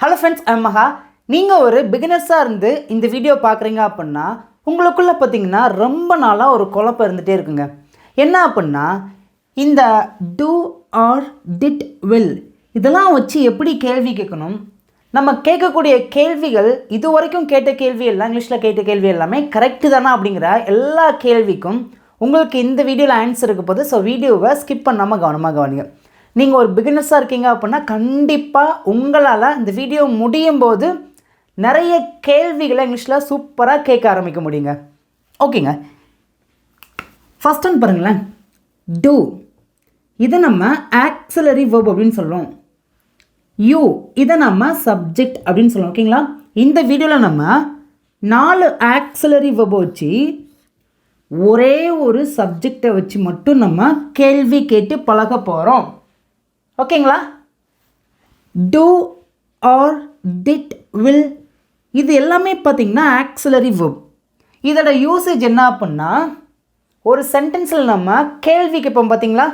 Hello friends, I'm மகா. நீங்கள் ஒரு பிகினர்ஸாக இருந்து இந்த வீடியோ பார்க்குறீங்க அப்படின்னா உங்களுக்குள்ளே பார்த்தீங்கன்னா ரொம்ப நாளாக ஒரு குழப்பம் இருந்துகிட்டே இருக்குங்க. என்ன அப்படின்னா, இந்த டூ ஆர் டிட் வில் இதெல்லாம் வச்சு எப்படி கேள்வி கேட்கணும், நம்ம கேட்கக்கூடிய கேள்விகள் இது வரைக்கும் கேட்ட கேள்வி எல்லாம் இங்கிலீஷில் கேட்ட கேள்வி எல்லாமே கரெக்டு தானா அப்படிங்கிற எல்லா கேள்விக்கும் உங்களுக்கு இந்த வீடியோவில் ஆன்சர் இருக்க போது. ஸோ வீடியோவை ஸ்கிப் பண்ணாமல் கவனமாக கவனிங்க. நீங்கள் ஒரு பிகினர்ஸாக இருக்கீங்க அப்படின்னா கண்டிப்பாக உங்களால் இந்த வீடியோ முடியும் போது நிறைய கேள்விகளை இங்கிலீஷில் சூப்பராக கேட்க ஆரம்பிக்க முடியுங்க. ஓகேங்க, ஃபஸ்ட் ஒன் பாருங்களேன். டூ இதை நம்ம ஆக்சிலரி வெர்ப் அப்படின்னு சொல்லுவோம். யூ இதை நம்ம சப்ஜெக்ட் அப்படின்னு சொல்லுவோம். ஓகேங்களா, இந்த வீடியோவில் நம்ம 4 ஆக்சிலரி வெர்பை வச்சு ஒரே ஒரு சப்ஜெக்டை வச்சு மட்டும் நம்ம கேள்வி கேட்டு பழக போகிறோம். ஓகேங்களா, டூ ஆர் டிட் வில் இது எல்லாமே பார்த்திங்கன்னா ஆக்சிலரி வெர்ப். இதோட யூசேஜ் என்ன அப்படின்னா, ஒரு சென்டென்ஸில் நம்ம கேள்வி கேட்போம் பார்த்தீங்களா,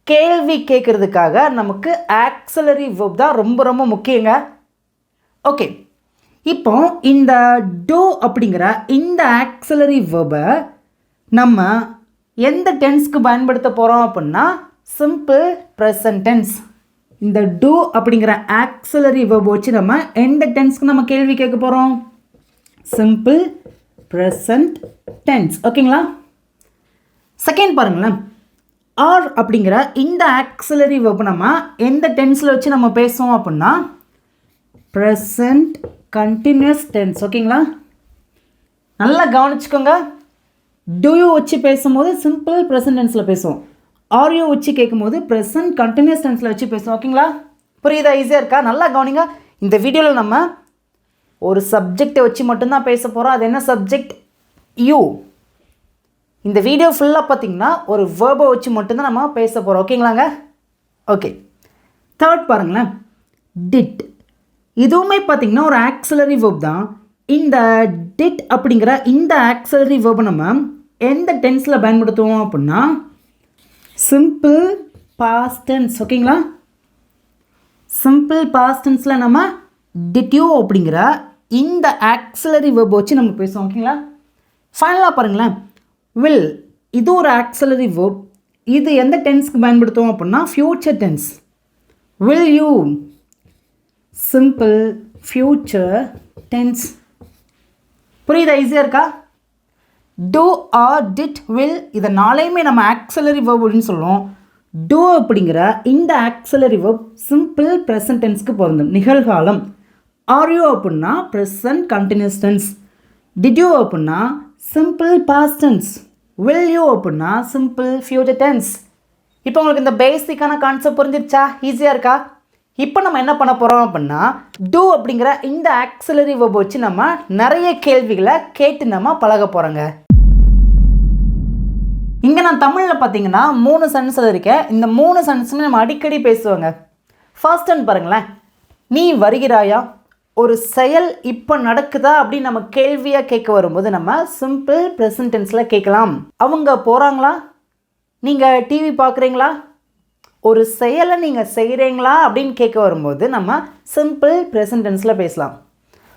கேள்வி கேட்குறதுக்காக நமக்கு ஆக்சிலரி வெர்ப் தான் ரொம்ப ரொம்ப முக்கியங்க. ஓகே, இப்போ இந்த டூ அப்படிங்கிற இந்த ஆக்சிலரி வெர்பை நம்ம எந்த டென்ஸ்க்கு பயன்படுத்த போகிறோம் அப்படின்னா சிம்பிள் ப்ரெசன்ட் டென்ஸ். இந்த டூ அப்படிங்கிற ஆக்சிலரி வெர்ப் வச்சு நம்ம எந்த டென்ஸ்க்கு நம்ம கேள்வி கேட்க போகிறோம், சிம்பிள் ப்ரெசன்ட் டென்ஸ். ஓகேங்களா, செகண்ட் பாருங்களேன். ஆர் அப்படிங்கிற இந்த ஆக்சிலரி வெர்ப் நம்ம எந்த டென்ஸில் வச்சு நம்ம பேசுவோம் அப்படின்னா ப்ரெசன்ட் கண்டினியூஸ் டென்ஸ். ஓகேங்களா, நல்லா கவனிச்சுக்கோங்க. டூ யூ வச்சு பேசும்போது சிம்பிள் ப்ரெசன்ட் டென்ஸில் பேசுவோம். ஆர்யூ வச்சு கேட்கும்போது ப்ரெசன்ட் கண்டினியூஸ் டென்ஸில் வச்சு பேசுவோம். ஓகேங்களா, புரியுதா? ஈஸியாக இருக்கா? நல்லா கவனிங்க. இந்த வீடியோவில் நம்ம ஒரு சப்ஜெக்டை வச்சு மட்டும்தான் பேச போகிறோம். அது என்ன சப்ஜெக்ட்? யூ. இந்த வீடியோ ஃபுல்லாக பார்த்திங்கன்னா ஒரு வேர்பை வச்சு மட்டும்தான் நம்ம பேச போகிறோம். ஓகேங்களாங்க, ஓகே. தேர்ட் பாருங்களேன். டிட் இதுவுமே பார்த்திங்கன்னா ஒரு ஆக்சிலரி வேர்ப் தான். இந்த டிட் அப்படிங்கிற இந்த ஆக்சிலரி வேர்பை நம்ம எந்த டென்ஸில் பயன்படுத்துவோம் அப்படின்னா சிம்பிள் பாஸ்ட் டென்ஸ். ஓகேங்களா, சிம்பிள் பாஸ்ட் டென்ஸில் நம்ம டிட் யூ அப்படிங்கிற இந்த ஆக்சிலரி வெர்ப் வச்சு நம்ம பேசுவோம். ஓகேங்களா, ஃபைனலாக பாருங்களேன். வில் இது ஒரு ஆக்சிலரி வெர்ப். இது எந்த டென்ஸ்க்கு பயன்படுத்துவோம் அப்படின்னா future tense. Will you simple future tense. புரியுதா? ஈஸியாக இருக்கா? டூ ஆர் டிட் வில் இதை நாளையுமே நம்ம ஆக்சிலரி வெர்ப் அப்படின்னு சொல்லுவோம். டூ அப்படிங்கிற இந்த ஆக்சிலரி வெர்ப் சிம்பிள் ப்ரெசன்ட் டென்ஸ்க்கு பொருந்தும், நிகழ்காலம். ஆர் யூ அப்படின்னா present continuous tense. Did you அப்படின்னா simple past tense. Will you அப்படின்னா சிம்பிள் ஃபியூச்சர் டென்ஸ். இப்போ உங்களுக்கு இந்த பேசிக்கான கான்செப்ட் புரிஞ்சிருச்சா? ஈஸியாக இருக்கா? இப்போ நம்ம என்ன பண்ண போகிறோம் அப்படின்னா டூ அப்படிங்கிற இந்த ஆக்சிலரி வெர்ப் வச்சு நம்ம நிறைய கேள்விகளை கேட்டு நம்ம பழக போகிறோங்க. இங்கே நான் தமிழில் பார்த்தீங்கன்னா 3 சென்டென்ஸ் இருக்கேன். இந்த 3 சென்டென்ஸுமே நம்ம அடிக்கடி பேசுவோங்க. ஃபர்ஸ்ட் ஒன் பாருங்களேன். நீ வருகிறாயா? ஒரு செயல் இப்போ நடக்குதா அப்படின்னு நம்ம கேள்வியாக கேட்க வரும்போது நம்ம சிம்பிள் ப்ரெசன்ட் டென்ஸில் கேட்கலாம். அவங்க போகிறாங்களா? நீங்கள் டிவி பார்க்குறீங்களா? ஒரு செயலை நீங்கள் செய்கிறீங்களா அப்படின்னு கேட்க வரும்போது நம்ம சிம்பிள் ப்ரெசன்ட் டென்ஸில் பேசலாம்.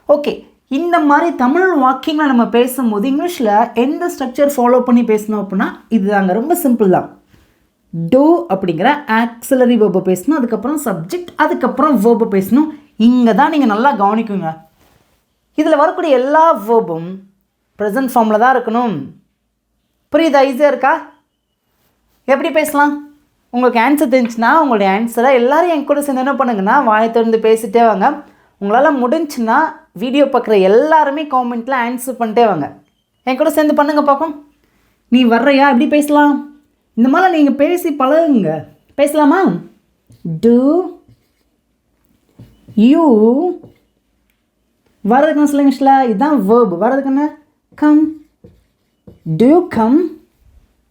ஓகே, இந்த மாதிரி தமிழ் வாக்கியங்களை நம்ம பேசும்போது இங்கிலீஷில் எந்த ஸ்ட்ரக்சர் ஃபாலோ பண்ணி பேசணும் அப்படின்னா இது தாங்க, ரொம்ப சிம்பிள் தான். டூ அப்படிங்கிற ஆக்சிலரி வேர்பை பேசணும், அதுக்கப்புறம் சப்ஜெக்ட், அதுக்கப்புறம் வேர்பை பேசணும். இங்கே தான் நீங்கள் நல்லா கவனிக்குங்க. இதில் வரக்கூடிய எல்லா வேர்பும் ப்ரெசன்ட் ஃபார்மில் தான் இருக்கணும். புரியுதா? ஈஸியாக இருக்கா? எப்படி பேசலாம்? உங்களுக்கு ஆன்சர் தெரிஞ்சுன்னா உங்களுடைய ஆன்சரை எல்லோரும் என் கூட சேர்ந்து என்ன பண்ணுங்கன்னா வாயை திறந்து பேசிட்டே வாங்க. உங்களால் முடிஞ்சுன்னா வீடியோ பார்க்குற எல்லாருமே காமெண்ட்டில் ஆன்சர் பண்ணிட்டே வாங்க. என் கூட சேர்ந்து பண்ணுங்க பார்ப்போம். நீ வர்றையா? எப்படி பேசலாம்? இந்த மாதிரி நீங்கள் பேசி பழகுங்க. பேசலாமா? டூ யூ வர்றதுக்குன்னு சொல்லுங்கல்ல, இதுதான் வேர்பு. வர்றதுக்குன்னு come. Do come.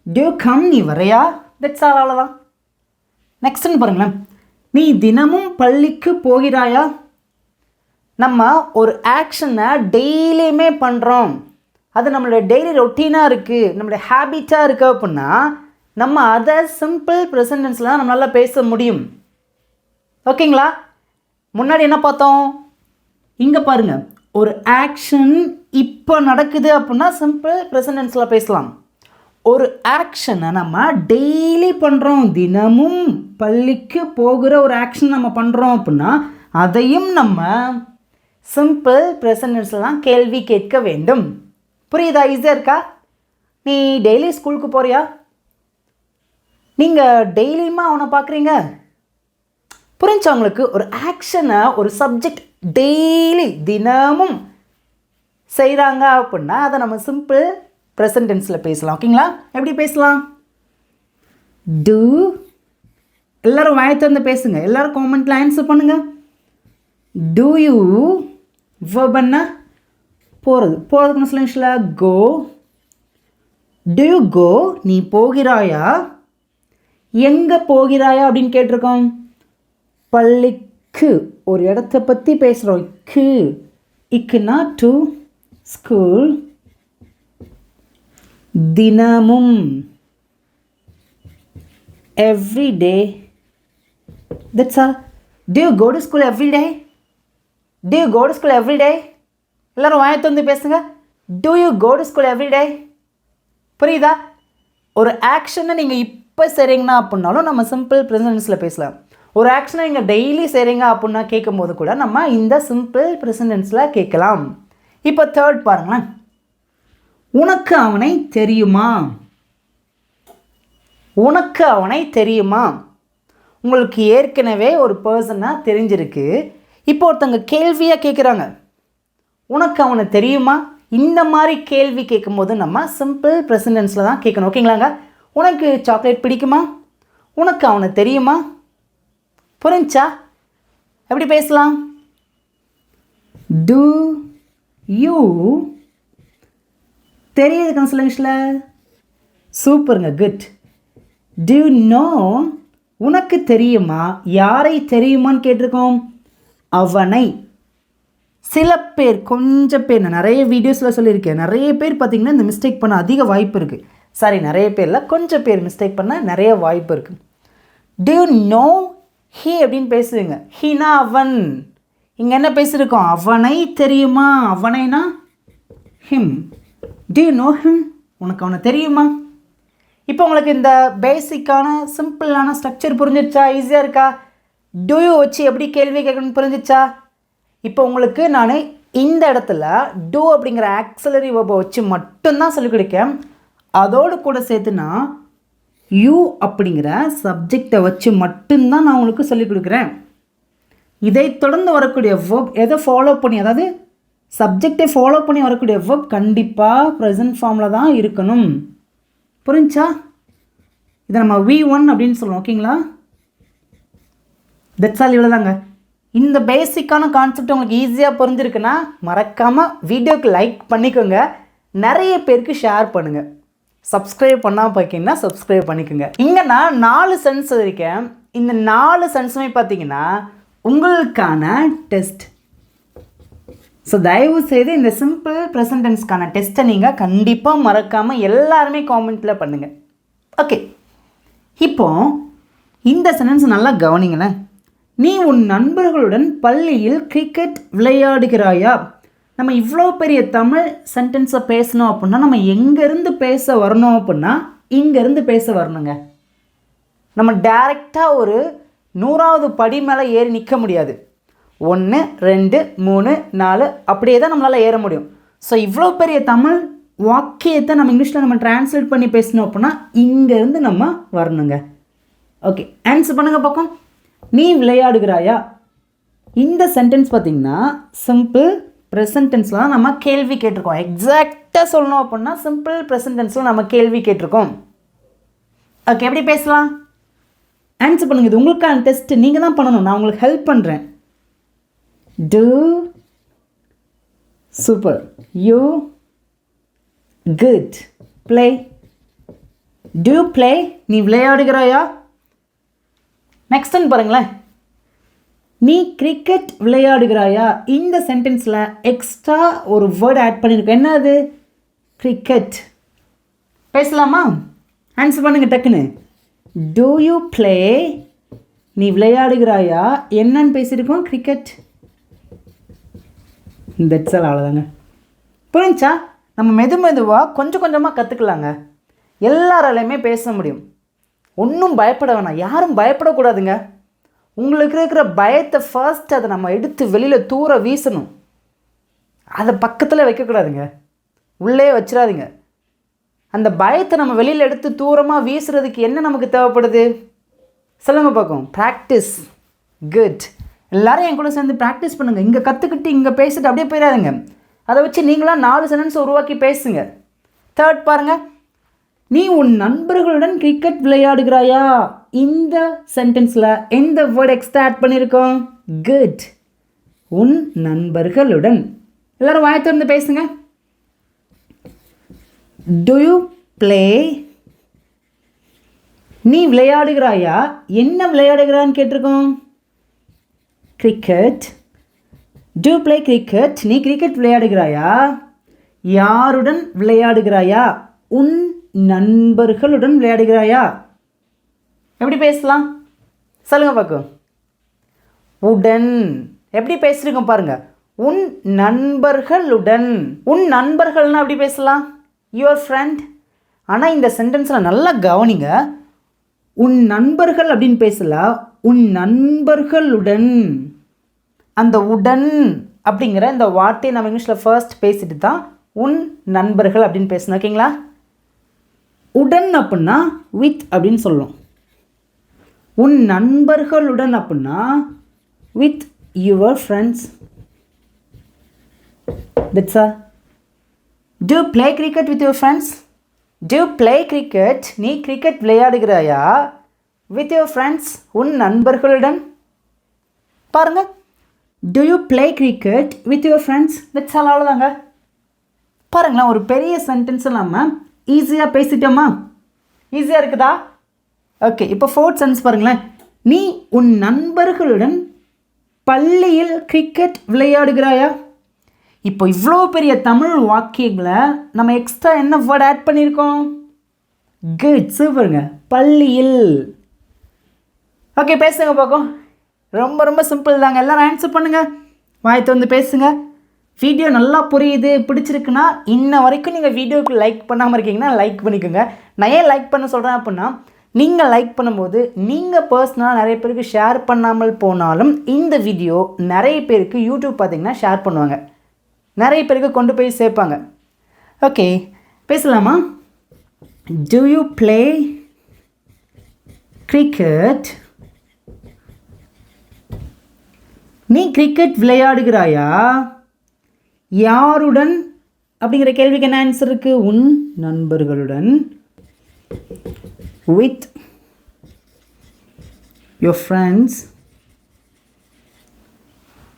Do come. நீ வர்றையா? தட்ஸ் ஆல், அவ்வளோதான். நெக்ஸ்ட்னு பாருங்களேன். நீ தினமும் பள்ளிக்கு போகிறாயா? நம்ம ஒரு ஆக்ஷனை டெய்லியுமே பண்ணுறோம், அது நம்மளோட டெய்லி ரொட்டீனாக இருக்குது, நம்மளுடைய ஹேபிட்டாக இருக்குது அப்படின்னா நம்ம அதை சிம்பிள் ப்ரெசன்ட் டென்ஸில் தான் நம்மளால் பேச முடியும். ஓகேங்களா, முன்னாடி என்ன பார்த்தோம்? இங்கே பாருங்கள், ஒரு ஆக்ஷன் இப்போ நடக்குது அப்படின்னா சிம்பிள் ப்ரெசன்ட் டென்ஸில் பேசலாம். ஒரு ஆக்ஷனை நம்ம டெய்லி பண்ணுறோம், தினமும் பள்ளிக்கு போகிற ஒரு ஆக்ஷன் நம்ம பண்ணுறோம் அப்படின்னா அதையும் நம்ம சிம்பிள் ப்ரெசன்ட் டென்ஸில் தான் கேள்வி கேட்க வேண்டும். புரியுதா? ஈஸியாக இருக்கா? நீ டெய்லி ஸ்கூலுக்கு போகிறியா? நீங்கள் டெய்லியுமா அவனை பார்க்குறீங்க? புரிஞ்சா உங்களுக்கு? ஒரு ஆக்ஷனை ஒரு சப்ஜெக்ட் டெய்லி தினமும் செய்கிறாங்க அப்படின்னா அதை நம்ம சிம்பிள் ப்ரெசன்ட் டென்ஸில் பேசலாம். ஓகேங்களா? எப்படி பேசலாம்? டூ. எல்லோரும் வாயை திறந்து பேசுங்க. எல்லோரும் காமெண்ட்டில் ஆன்சர் பண்ணுங்கள். டூ யூ வர்பன்னா போகிறதுக்கு சொல்லுங்களா? கோ. Do you go? நீ போகிறாயா? எங்கே போகிறாயா அப்படின்னு கேட்டிருக்கோம். பள்ளிக்கு, ஒரு இடத்த பற்றி பேசுகிறோம். இக்குன்னா டு, ஸ்கூல். தினமும், every day. That's all. Do you go to school every day? Do you go to school every day? எல்லாரும் வாயை திறந்து பேசுங்க. Do you go to school every day? புரியுதா? ஒரு ஆக்ஷனை நீங்கள் இப்போ செய்கிறீங்கன்னா அப்படின்னாலும் நம்ம சிம்பிள் ப்ரெசன்ட் டென்ஸில் பேசலாம். ஒரு ஆக்ஷனை நீங்கள் டெய்லி செய்கிறீங்க அப்படின்னா கேட்கும்போது கூட நம்ம இந்த சிம்பிள் ப்ரெசன்ட் டென்ஸில் கேட்கலாம். இப்போ தேர்ட் பாருங்களேன். உனக்கு அவனை தெரியுமா? உனக்கு அவனை தெரியுமா? உங்களுக்கு ஏற்கனவே ஒரு பர்சனாக தெரிஞ்சிருக்கு. இப்போ ஒருத்தங்க கேள்வியாக கேட்குறாங்க, உனக்கு அவனை தெரியுமா? இந்த மாதிரி கேள்வி கேட்கும்போது நம்ம சிம்பிள் ப்ரெசன்ட் டென்ஸில் தான் கேட்கணும். ஓகேங்களாங்க? உனக்கு சாக்லேட் பிடிக்குமா? உனக்கு அவனை தெரியுமா? புரிஞ்சா? எப்படி பேசலாம்? Do you? தெரியுதுக்கான சொல்லுங்கள. சூப்பருங்க, குட். To you no? உனக்கு தெரியுமா? யாரை தெரியுமான்னு கேட்டிருக்கோம். அவனை. சில பேர், கொஞ்சம் பேர், நான் நிறைய வீடியோஸில் சொல்லியிருக்கேன், நிறைய பேர் பார்த்திங்கன்னா இந்த மிஸ்டேக் பண்ண அதிக வாய்ப்பு இருக்குது. சாரி, நிறைய பேரில் கொஞ்சம் பேர் மிஸ்டேக் பண்ண நிறைய வாய்ப்பு இருக்குது. டு யூ நோ ஹி அப்படின்னு பேசுவீங்க. ஹினா அவன். இங்கே என்ன பேசியிருக்கோம்? அவனை தெரியுமா? அவனைனா him. Do you know him? உனக்கு அவனை தெரியுமா? இப்போ உங்களுக்கு இந்த பேசிக்கான சிம்பிளான ஸ்ட்ரக்சர் புரிஞ்சிருச்சா? ஈஸியாக இருக்கா? டு யூ வச்சு எப்படி கேள்வி கேட்கணும்னு புரிஞ்சிச்சா? இப்போ உங்களுக்கு நான் இந்த இடத்துல டூ அப்படிங்கிற ஆக்ஸிலரி வெர்பை வச்சு மட்டும்தான் சொல்லிக் கொடுக்கேன். அதோடு கூட சேர்த்துனா யூ அப்படிங்கிற சப்ஜெக்டை வச்சு மட்டும்தான் நான் உங்களுக்கு சொல்லிக் கொடுக்குறேன். இதை தொடர்ந்து வரக்கூடிய வெர்ப் எதை ஃபாலோ பண்ணி, அதாவது சப்ஜெக்டை ஃபாலோ பண்ணி வரக்கூடிய வெர்ப் கண்டிப்பாக ப்ரெசன்ட் ஃபார்மில் தான் இருக்கணும். புரிஞ்சா? இதை நம்ம V1 அப்படின்னு சொல்லுவோம். ஓகேங்களா? That's all. இவ்வளோதாங்க. இந்த பேசிக்கான கான்செப்ட் உங்களுக்கு ஈஸியாக புரிஞ்சிருக்குன்னா மறக்காமல் வீடியோக்கு லைக் பண்ணிக்கோங்க, நிறைய பேருக்கு ஷேர் பண்ணுங்கள். சப்ஸ்கிரைப் பண்ணாமல் பார்க்கிங்கன்னா சப்ஸ்கிரைப் பண்ணிக்கோங்க. இங்கே நான் 4 சென்ஸ் இருக்கேன். இந்த 4 சென்ஸுமே பார்த்தீங்கன்னா உங்களுக்கான டெஸ்ட். ஸோ தயவு செய்து இந்த சிம்பிள் ப்ரெசன்ட் டென்ஸ்க்கான டெஸ்ட்டை நீங்கள் கண்டிப்பாக மறக்காமல் எல்லாருமே காமெண்ட்டில் பண்ணுங்கள். ஓகே, இப்போ இந்த சென்டென்ஸ் நல்லா கவனிங்களேன். நீ உன் நண்பர்களுடன் பள்ளியில் கிரிக்கெட் விளையாடுகிறாயா? நம்ம இவ்வளோ பெரிய தமிழ் சென்டென்ஸை பேசணும் அப்படின்னா நம்ம எங்கேருந்து பேச வரணும் அப்படின்னா இங்கேருந்து பேச வரணுங்க. நம்ம டைரெக்டாக ஒரு 100வது படி மேலே ஏறி நிற்க முடியாது. 1 2 3 4 அப்படியே தான் நம்மளால் ஏற முடியும். ஸோ இவ்வளோ பெரிய தமிழ் வாக்கியத்தை நம்ம இங்கிலீஷில் நம்ம டிரான்ஸ்லேட் பண்ணி பேசணும் அப்படின்னா இங்கேருந்து நம்ம வரணுங்க. ஓகே, ஆன்சர் பண்ணுங்கள் பக்கம். நீ விளையாடுகிறாயா? இந்த சென்டென்ஸ் பார்த்திங்கன்னா சிம்பிள் ப்ரெசன்ட் டென்ஸில் தான் நம்ம கேள்வி கேட்டிருக்கோம். எக்ஸாக்டாக சொல்லணும் அப்படின்னா சிம்பிள் ப்ரெசன்ட் டென்ஸில் நம்ம கேள்வி கேட்டிருக்கோம். ஓகே, எப்படி பேசலாம்? ஆன்சர் பண்ணுங்கள். இது உங்களுக்கான டெஸ்ட், நீங்கள் தான் பண்ணணும், நான் உங்களுக்கு ஹெல்ப் பண்ணுறேன். Do, super, you, good, play. Do you play? நீ விளையாடுகிறாயா? நெக்ஸ்ட் ஒன் பாருங்களேன். நீ கிரிக்கெட் விளையாடுகிறாயா? இந்த சென்டென்ஸில் எக்ஸ்ட்ரா ஒரு வேர்டு ஆட் பண்ணியிருக்கோம். என்ன அது? கிரிக்கெட். பேசலாமா? ஆன்சர் பண்ணுங்க டக்குன்னு. Do you play நீ விளையாடுகிறாயா என்னன்னு பேசியிருக்கோம்? கிரிக்கெட். That's all. அவ்வளோதாங்க. புரிஞ்சா? நம்ம மெதுவாக கொஞ்சம் கொஞ்சமாக கற்றுக்கலாங்க. எல்லாராலையுமே பேச முடியும். ஒன்றும் பயப்பட வேணாம். யாரும் பயப்படக்கூடாதுங்க. உங்களுக்கு இருக்கிற பயத்தை ஃபர்ஸ்ட் அதை நம்ம எடுத்து வெளியில் தூர வீசணும். அதை பக்கத்தில் வைக்கக்கூடாதுங்க. உள்ளே வச்சிடாதீங்க. அந்த பயத்தை நம்ம வெளியில் எடுத்து தூரமாக வீசுறதுக்கு என்ன நமக்கு தேவைப்படுது சொல்லுங்க பார்க்கும்? ப்ராக்டிஸ். குட். எல்லோரும் என் கூட சேர்ந்து ப்ராக்டிஸ் பண்ணுங்கள். இங்கே கற்றுக்கிட்டு இங்கே பேசிட்டு அப்படியே போயிடாதுங்க. அதை வச்சு நீங்களாம் 4 சென்டென்ஸ் உருவாக்கி பேசுங்க. தேர்ட் பாருங்கள். நீ உன் நண்பர்களுடன் கிரிக்கெட் விளையாடுகிறாயா? இந்த சென்டென்ஸில் எந்த வேர்டு எக்ஸ்ட்ரா ஆட் பண்ணியிருக்கோம்? குட். உன் நண்பர்களுடன். எல்லோரும் வாயை திறந்து பேசுங்க. To you play? நீ விளையாடுகிறாயா? என்ன விளையாடுகிறான்னு கேட்டிருக்கோம்? கிரிக்கெட். To play cricket? நீ கிரிக்கெட் விளையாடுகிறாயா? யாருடன் விளையாடுகிறாயா? உன் நண்பர்களுடன் விளையாடுகிறாயா? எப்படி பேசலாம் சொல்லுங்க பார்க்கும்? உடன். எப்படி பேசுறீங்க பாருங்க. உன் நண்பர்களுடன். உன் நண்பர்கள்னா எப்படி பேசலாம்? Your friend. ஆனால் இந்த சென்டென்ஸில் நல்லா கவனிங்க. உன் நண்பர்கள் அப்படின்னு பேசலாம். உன் நண்பர்களுடன். அந்த உடன் அப்படிங்கிற இந்த வார்த்தையை நம்ம இங்கிலீஷில் ஃபர்ஸ்ட் பேசிட்டு தான் உன் நண்பர்கள் அப்படின்னு பேசணும். ஓகேங்களா? உடன் அப்படின்னா வித் அப்படின்னு சொல்லும். உன் நண்பர்களுடன் அப்படின்னா with your friends. That's all. Do you play cricket with your friends? Do you play cricket? நீ கிரிக்கெட் விளையாடுகிறாயா? With your friends. உன் நண்பர்களுடன். பாருங்க. Do you play cricket with your friends? That's all. அவ்வளோதாங்க. பாருங்களேன், ஒரு பெரிய சென்டென்ஸ் நம்ம ஈஸியாக பேசிட்டோமா? ஈஸியாக இருக்குதா? ஓகே. இப்போ ஃபோர்த் சென்டென்ஸ் பாருங்களேன். நீ உன் நண்பர்களுடன் பள்ளியில் கிரிக்கெட் விளையாடுகிறாயா? இப்போ இவ்வளோ பெரிய தமிழ் வாக்கியங்களை நம்ம எக்ஸ்ட்ரா என்ன வேர்ட் ஆட் பண்ணியிருக்கோம்? குட். சூப்பருங்க. பள்ளியில். ஓகே, பேசுங்க பார்க்கும். ரொம்ப ரொம்ப சிம்பிள் தாங்க. எல்லோரும் ஆன்சர் பண்ணுங்கள். வாய்த்து வந்து பேசுங்க. வீடியோ நல்லா புரியுது, பிடிச்சிருக்குன்னா இன்ன வரைக்கும் நீங்கள் வீடியோவுக்கு லைக் பண்ணாமல் இருக்கீங்கன்னா லைக் பண்ணிக்கோங்க. நான் ஏன் லைக் பண்ண சொல்கிறேன் அப்படின்னா, நீங்கள் லைக் பண்ணும்போது நீங்கள் பர்சனலாக நிறைய பேருக்கு ஷேர் பண்ணாமல் போனாலும் இந்த வீடியோ நிறைய பேருக்கு யூடியூப் பார்த்திங்கன்னா ஷேர் பண்ணுவாங்க. நிறைய பேருக்கு கொண்டு போய் சேர்ப்பாங்க. ஓகே, பேசலாமா? To you play cricket? நீ கிரிக்கெட் விளையாடுகிறாயா? யாருடன் அப்படிங்கிற கேள்விக்கு என்ன ஆன்சர் இருக்கு? உன் நண்பர்களுடன். With your friends.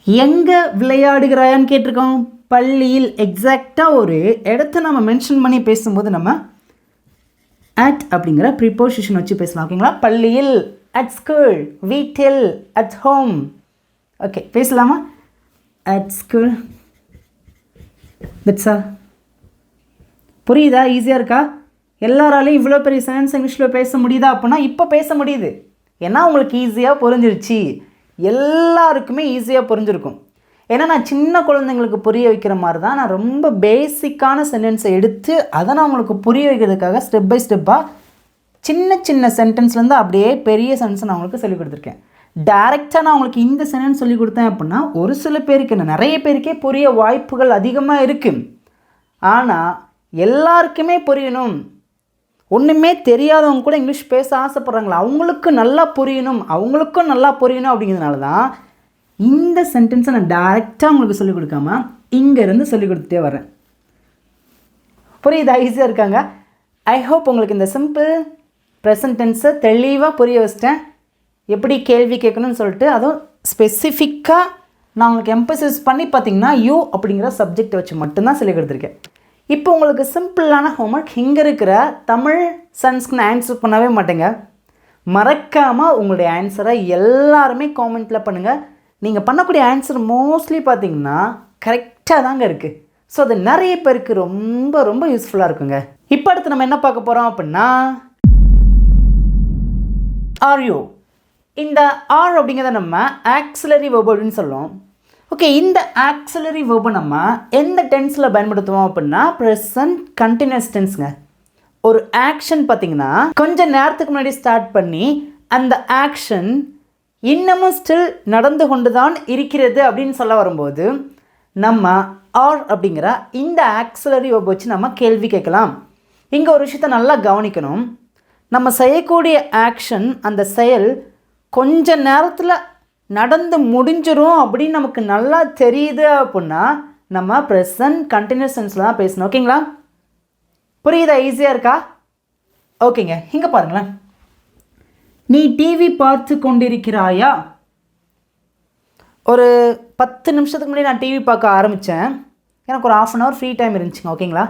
எங்கே விளையாடுகிறாயான்னு கேட்டிருக்கோம்? பள்ளியில். எக்ஸாக்டாக ஒரு இடத்த நம்ம மென்ஷன் பண்ணி பேசும்போது நம்ம அட் அப்படிங்கிற ப்ரிப்போசிஷன் வச்சு பேசலாம். ஓகேங்களா? பள்ளியில், அட் ஸ்கூல், வீட்டில், அட் ஹோம். ஓகே, பேசலாமா? At school. That's all. புரியுதா? ஈஸியாக இருக்கா? எல்லாராலையும் இவ்வளோ பெரிய சென்டென்ஸ் இங்கிலீஷில் பேச முடியுதா அப்படின்னா இப்போ பேச முடியுது. ஏன்னா உங்களுக்கு ஈஸியாக புரிஞ்சிருச்சு. எல்லாருக்குமே ஈஸியாக புரிஞ்சிருக்கும். ஏன்னா நான் சின்ன குழந்தைங்களுக்கு புரிய வைக்கிற மாதிரி தான் நான் ரொம்ப பேசிக்கான சென்டென்ஸை எடுத்து அதை நான் உங்களுக்கு புரிய வைக்கிறதுக்காக ஸ்டெப் பை ஸ்டெப்பாக சின்ன சின்ன சென்டென்ஸ்லேருந்து அப்படியே பெரிய சென்டென்ஸை நான் உங்களுக்கு சொல்லிக் கொடுத்துருக்கேன். டைரெக்டாக நான் உங்களுக்கு இந்த சென்டென்ஸ் சொல்லி கொடுத்தேன் அப்படின்னா ஒரு சில பேருக்கு என்ன, நிறைய பேருக்கே புரிய வாய்ப்புகள் அதிகமாக இருக்குது. ஆனால் எல்லாருக்குமே புரியணும். ஒன்றுமே தெரியாதவங்க கூட இங்கிலீஷ் பேச ஆசைப்பட்றாங்களா, அவங்களுக்கும் நல்லா புரியணும் அப்படிங்கிறதுனால தான் இந்த சென்டென்ஸை நான் டைரெக்டாக உங்களுக்கு சொல்லிக் கொடுக்காம இங்கேருந்து சொல்லிக் கொடுத்துட்டே வரேன். புரியுதா? ஈஸியாக இருக்காங்க. ஐ ஹோப் உங்களுக்கு இந்த சிம்பிள் ப்ரெசன்ட் டென்ஸை தெளிவாக புரிய வச்சிட்டேன். எப்படி கேள்வி கேட்கணும்னு சொல்லிட்டு அதுவும் ஸ்பெசிஃபிக்காக நான் உங்களுக்கு எம்பசைஸ் பண்ணி பார்த்தீங்கன்னா யூ அப்படிங்கிற சப்ஜெக்டை வச்சு மட்டும்தான் சொல்லிக் கொடுத்துருக்கேன். இப்போ உங்களுக்கு சிம்பிளான ஹோம்ஒர்க். இங்கே இருக்கிற தமிழ் சென்ஸ்க்கு நான் ஆன்சர் பண்ணவே மாட்டேங்க. மறக்காமல் உங்களுடைய ஆன்சரை எல்லாருமே காமெண்ட்டில் பண்ணுங்கள். நீங்கள் பண்ணக்கூடிய ஆன்சர் மோஸ்ட்லி பார்த்தீங்கன்னா கரெக்டாக தாங்க இருக்குது. ஸோ அது நிறைய பேருக்கு ரொம்ப ரொம்ப யூஸ்ஃபுல்லாக இருக்குங்க. இப்போ அடுத்து நம்ம என்ன பார்க்க போகிறோம் அப்படின்னா ஆர் யூ. இந்த ஆர் அப்படிங்கிறத நம்ம ஆக்சிலரி வெர்ப் அப்படின்னு சொல்லுவோம். ஓகே, இந்த ஆக்சிலரி வெர்பை நம்ம எந்த டென்ஸில் பயன்படுத்துவோம் அப்படின்னா ப்ரெசன்ட் கண்டினியூஸ் டென்ஸுங்க. ஒரு ஆக்ஷன் பார்த்திங்கன்னா கொஞ்சம் நேரத்துக்கு முன்னாடி ஸ்டார்ட் பண்ணி அந்த ஆக்ஷன் இன்னமும் ஸ்டில் நடந்து கொண்டு தான் இருக்கிறது அப்படின்னு சொல்ல வரும்போது நம்ம ஆர் அப்படிங்கிற இந்த ஆக்சிலரி வெர்பை வச்சு நம்ம கேள்வி கேட்கலாம். இங்கே ஒரு விஷயத்தை நல்லா கவனிக்கணும். நம்ம செய்யக்கூடிய ஆக்ஷன், அந்த செயல் கொஞ்ச நேரத்தில் நடந்து முடிஞ்சிரும் அப்படின்னு நமக்கு நல்லா தெரியுது அப்படின்னா நம்ம ப்ரெசன்ட் கண்டினியூஸ் டென்ஸில் தான் பேசணும். ஓகேங்களா? புரியுதா? ஈஸியாக இருக்கா? ஓகேங்க, இங்கே பாருங்களேன். நீ டிவி பார்த்து கொண்டிருக்கிறாயா? ஒரு 10 நிமிஷத்துக்கு முன்னாடி நான் டிவி பார்க்க ஆரம்பித்தேன். எனக்கு ஒரு 1/2 hour ஃப்ரீ டைம் இருந்துச்சுங்க. ஓகேங்களா?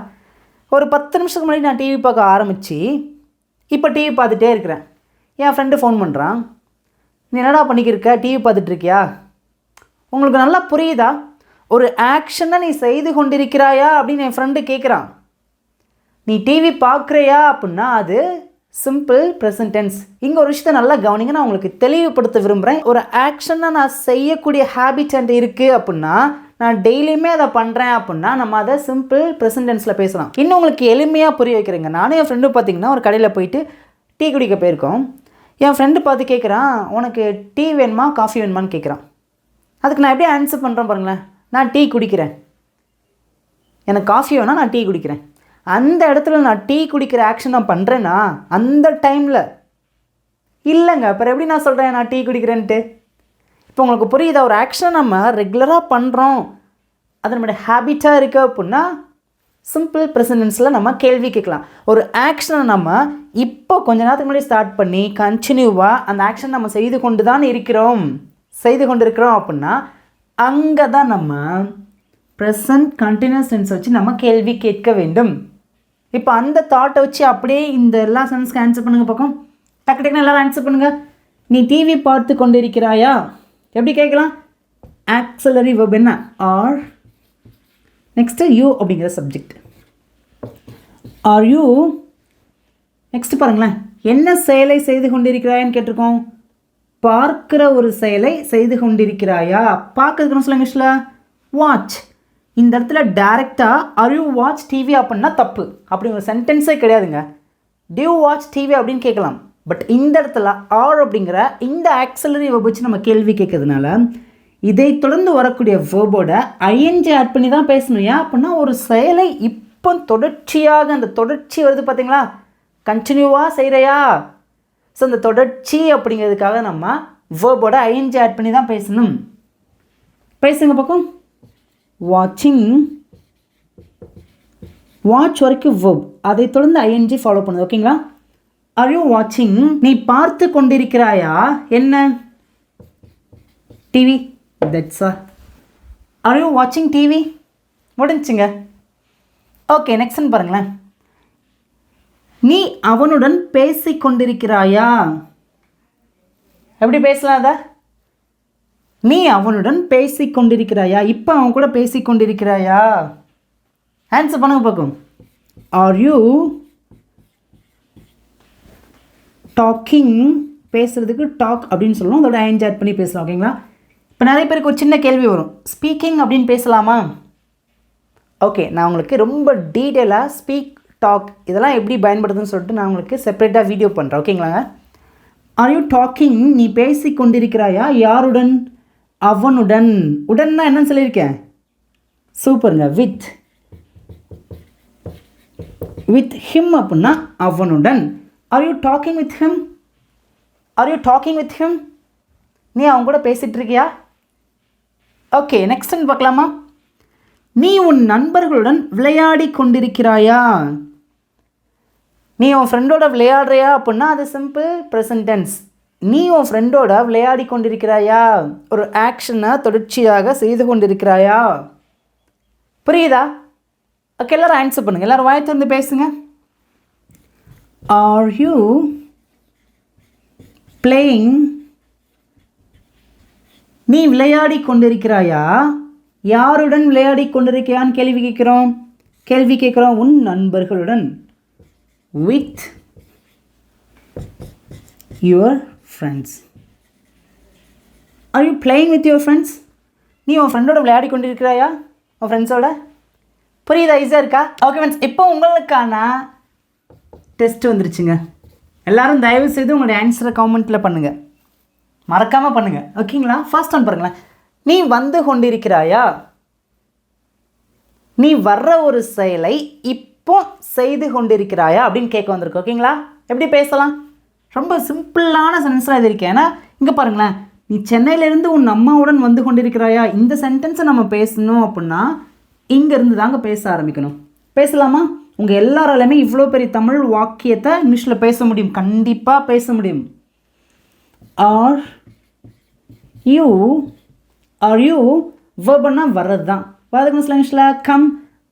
ஒரு 10 நிமிஷத்துக்கு முன்னாடி நான் டிவி பார்க்க ஆரம்பித்து இப்போ டிவி பார்த்துட்டே இருக்கிறேன். என் ஃப்ரெண்டு ஃபோன் பண்ணுறான். நீ என்னடா பண்ணிக்கிருக்க? டிவி பார்த்துட்ருக்கியா? உங்களுக்கு நல்லா புரியுதா? ஒரு ஆக்ஷனை நீ செய்து கொண்டிருக்கிறாயா அப்படின்னு என் ஃப்ரெண்டு கேட்குறான். நீ டிவி பார்க்குறியா அப்படின்னா அது சிம்பிள் ப்ரெசன்ட் டென்ஸ். இங்கே ஒரு விஷயத்தை நல்லா கவனிங்க, நான் உங்களுக்கு தெளிவுபடுத்த விரும்புகிறேன். ஒரு ஆக்ஷனை நான் செய்யக்கூடிய ஹேபிட் என்கிட்ட இருக்குது அப்படின்னா, நான் டெய்லியுமே அதை பண்ணுறேன் அப்படின்னா நம்ம அதை சிம்பிள் ப்ரெசன்ட் டென்ஸில் பேசலாம். இன்னும் உங்களுக்கு எளிமையாக புரிய வைக்கிறேங்க. நானும் என் ஃப்ரெண்டு பார்த்திங்கன்னா ஒரு கடையில் போயிட்டு டீ குடிக்க போயிருக்கோம். என் ஃப்ரெண்டு பார்த்து கேட்குறான், உனக்கு டீ வேணுமா காஃபி வேணுமான்னு கேட்குறான். அதுக்கு நான் எப்படி ஆன்சர் பண்ணுறேன் பாருங்களேன். நான் டீ குடிக்கிறேன். எனக்கு காஃபி வேணால் நான் டீ குடிக்கிறேன். அந்த இடத்துல நான் டீ குடிக்கிற ஆக்ஷன் நான் பண்ணுறேன்னா அந்த டைமில் இல்லைங்க. அப்புறம் எப்படி நான் சொல்கிறேன் நான் டீ குடிக்கிறேன்ட்டு? இப்போ உங்களுக்கு புரியுதா? ஒரு ஆக்ஷனை நம்ம ரெகுலராக பண்ணுறோம், அது நம்மளுடைய ஹேபிட்டாக இருக்குது அப்படின்னா சிம்பிள் ப்ரெசன்டென்ஸில் நம்ம கேள்வி கேட்கலாம். ஒரு ஆக்ஷனை நம்ம இப்போ கொஞ்ச நேரத்துக்கு முன்னாடி ஸ்டார்ட் பண்ணி கண்டினியூவாக அந்த ஆக்ஷன் நம்ம செய்து கொண்டு இருக்கிறோம் அப்படின்னா அங்கே தான் நம்ம ப்ரெசன்ட் கண்டினியூஸ் டென்ஸ் வச்சு நம்ம கேள்வி கேட்க வேண்டும். இப்போ அந்த தாட்டை வச்சு அப்படியே இந்த எல்லா சென்ஸ்க்கு ஆன்சர் பண்ணுங்கள். பக்கம் டக்கு டக்குன்னு எல்லோரும் ஆன்சர் பண்ணுங்கள். நீ டிவி பார்த்து கொண்டு இருக்கிறாயா? எப்படி கேட்கலாம்? ஆக்சிலரி வெர்ப் என்ன? ஆர். நெக்ஸ்ட்டு யூ அப்படிங்கிற சப்ஜெக்ட். Are you. நெக்ஸ்ட்டு பாருங்களேன், என்ன செயலை செய்து கொண்டிருக்கிறாயான்னு கேட்டிருக்கோம். பார்க்குற ஒரு செயலை செய்து கொண்டிருக்கிறாயா? பார்க்கறதுக்கு சொல்லுங்க இங்கிலீஷில் வாட்ச். இந்த இடத்துல டைரெக்டாக ஆர் யூ வாட்ச் டிவி அப்படின்னா தப்பு. அப்படி ஒரு சென்டென்ஸே கிடையாதுங்க. டியூ வாட்ச் டிவி அப்படின்னு கேட்கலாம். பட் இந்த இடத்துல ஆர் அப்படிங்கிற இந்த ஆக்சிலரி வெர்ப் வச்சு நம்ம கேள்வி கேட்கறதுனால இதை தொடர்ந்து வரக்கூடிய வேர்போட ஐஎன்ஜி ஆட் பண்ணி தான் பேசணும். ஏன் அப்படின்னா ஒரு செயலை இப்போ தொடர்ச்சியாக, அந்த தொடர்ச்சி வருது பார்த்தீங்களா, கண்டினியூவாக செய்கிறையா? ஸோ அந்த தொடர்ச்சி அப்படிங்கிறதுக்காக நம்ம வேர்போட ஐஎன்ஜி ஆட் பண்ணி தான் பேசணும். பேசுங்க பக்கம். வாட்சிங். வாட்ச் வரைக்கும் வேர்ப், அதை தொடர்ந்து ஐஎன்ஜி ஃபாலோ பண்ணுது. ஓகேங்களா? ஆர் யூ வாட்சிங்? நீ பார்த்து கொண்டிருக்கிறாயா? என்ன? TV. That's all. Are you வாட்சிங் டிவி? முடிஞ்சுங்க. ஓகே, நெக்ஸ்ட் பாருங்களேன். நீ அவனுடன் பேசி கொண்டிருக்கிறாயா? எப்படி பேசலாம் அதை? நீ அவனுடன் பேசி கொண்டிருக்கிறாயா? இப்போ அவன் கூட பேசி கொண்டிருக்கிறாயா? ஆன்சர் பண்ணுங்க பார்க்கும். R you docking? பேசுகிறதுக்கு டாக் அப்படின்னு சொல்லணும், அதோட ஐஎன்ஜி ஆட் பண்ணி பேசலாம். ஓகேங்களா? இப்போ நிறைய பேருக்கு ஒரு சின்ன கேள்வி வரும், ஸ்பீக்கிங் அப்படின்னு பேசலாமா? ஓகே, நான் உங்களுக்கு ரொம்ப டீட்டெயிலாக ஸ்பீக், டாக் இதெல்லாம் எப்படி பயன்படுதுன்னு சொல்லிட்டு நான் உங்களுக்கு செப்பரேட்டாக வீடியோ பண்ணுறேன். ஓகேங்களாங்க? Are you talking? நீ பேசி கொண்டிருக்கிறாயா? யாருடன்? அவனுடன். உடன்னா என்னன்னு சொல்லியிருக்கேன்? சூப்பருங்க. வித் ஹிம் அப்படின்னா அவனுடன். R you talking with him? R you talking with him? நீ அவங்க கூட பேசிகிட்டு இருக்கியா? ஓகே, நெக்ஸ்ட் பார்க்கலாமா? நீ உன் நண்பர்களுடன் விளையாடி கொண்டிருக்கிறாயா? நீ உன் ஃப்ரெண்டோட விளையாடுறியா அப்படின்னா அது சிம்பிள் ப்ரெசன்ட் டென்ஸ். நீ உன் ஃப்ரெண்டோட விளையாடி கொண்டிருக்கிறாயா? ஒரு ஆக்ஷனை தொடர்ச்சியாக செய்து கொண்டிருக்கிறாயா? புரியுதா? ஓகே, எல்லோரும் ஆன்சர் பண்ணுங்கள். எல்லோரும் வாய் திறந்து பேசுங்க. Are you playing? நீ விளையாடி கொண்டிருக்கிறாயா? யாருடன் விளையாடி கொண்டிருக்கிறான்னு கேள்வி கேட்குறோம். உன் நண்பர்களுடன். With your friends. Are you playing with your friends? நீ உன் ஃப்ரெண்டோட விளையாடி கொண்டிருக்கிறாயா? உன் ஃப்ரெண்ட்ஸோட? புரியுதா? ஈஸியாக இருக்கா? ஓகே ஃப்ரெண்ட்ஸ், இப்போ உங்களுக்கான டெஸ்ட் வந்துருச்சுங்க. எல்லோரும் தயவு செய்து உங்களுடைய ஆன்சரை கமெண்ட்டில் பண்ணுங்கள், மறக்காமல் பண்ணுங்கள். ஓகேங்களா? ஃபர்ஸ்ட் ஒன் பாருங்களேன். நீ வந்து கொண்டிருக்கிறாயா? நீ வர்ற ஒரு செயலை இப்போ செய்து கொண்டிருக்கிறாயா அப்படின்னு கேட்க வந்திருக்கு. ஓகேங்களா? எப்படி பேசலாம்? ரொம்ப சிம்பிளான சென்டென்ஸாக இது இருக்கேன். ஏன்னா இங்கே பாருங்களேன், நீ சென்னையிலேருந்து உன் அம்மாவுடன் வந்து கொண்டிருக்கிறாயா, இந்த சென்டென்ஸை நம்ம பேசணும் அப்படின்னா இங்கேருந்து தாங்க பேச ஆரம்பிக்கணும். பேசலாமா? உங்கள் எல்லாராலையுமே இவ்வளோ பெரிய தமிழ் வாக்கியத்தை இங்கிலீஷில் பேச முடியும், கண்டிப்பாக பேச முடியும். ஆர் யூ வெர்பன்னா வர்றது தான். அதுக்கு இங்கிலீஷில் கம்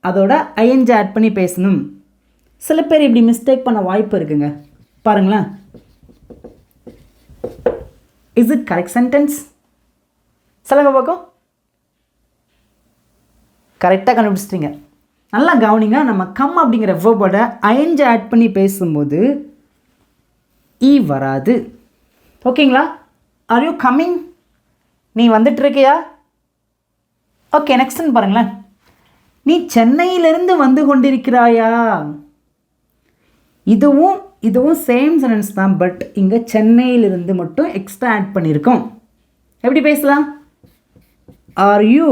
அதோட ஐஎன்ஜி ஆட் பண்ணி பேசணும். சில பேர் இப்படி மிஸ்டேக் பண்ண வாய்ப்பு இருக்குங்க. பாருங்களேன், இஸ் இட் கரெக்ட் சென்டென்ஸ்? சொல்லுங்க பார்க்கும். கரெக்டாக கண்டுபிடிச்சிட்டீங்க. நல்லா கவனிங்க. நம்ம கம் அப்படிங்கிற வேர்போட ஐஎன்ஜி ஆட் பண்ணி பேசும்போது ஈ வராது. ஓகேங்களா? R you coming? நீ வந்துட்டு இருக்கியா? ஓகே, நெக்ஸ்ட்னு பாருங்களேன். நீ சென்னையிலிருந்து வந்து கொண்டிருக்கிறாயா? இதுவும் சேம் சென்டென்ஸ் தான், பட் இங்கே சென்னையிலிருந்து மட்டும் எக்ஸ்ட்ரா ஆட் பண்ணியிருக்கோம். எப்படி பேசலாம்? R you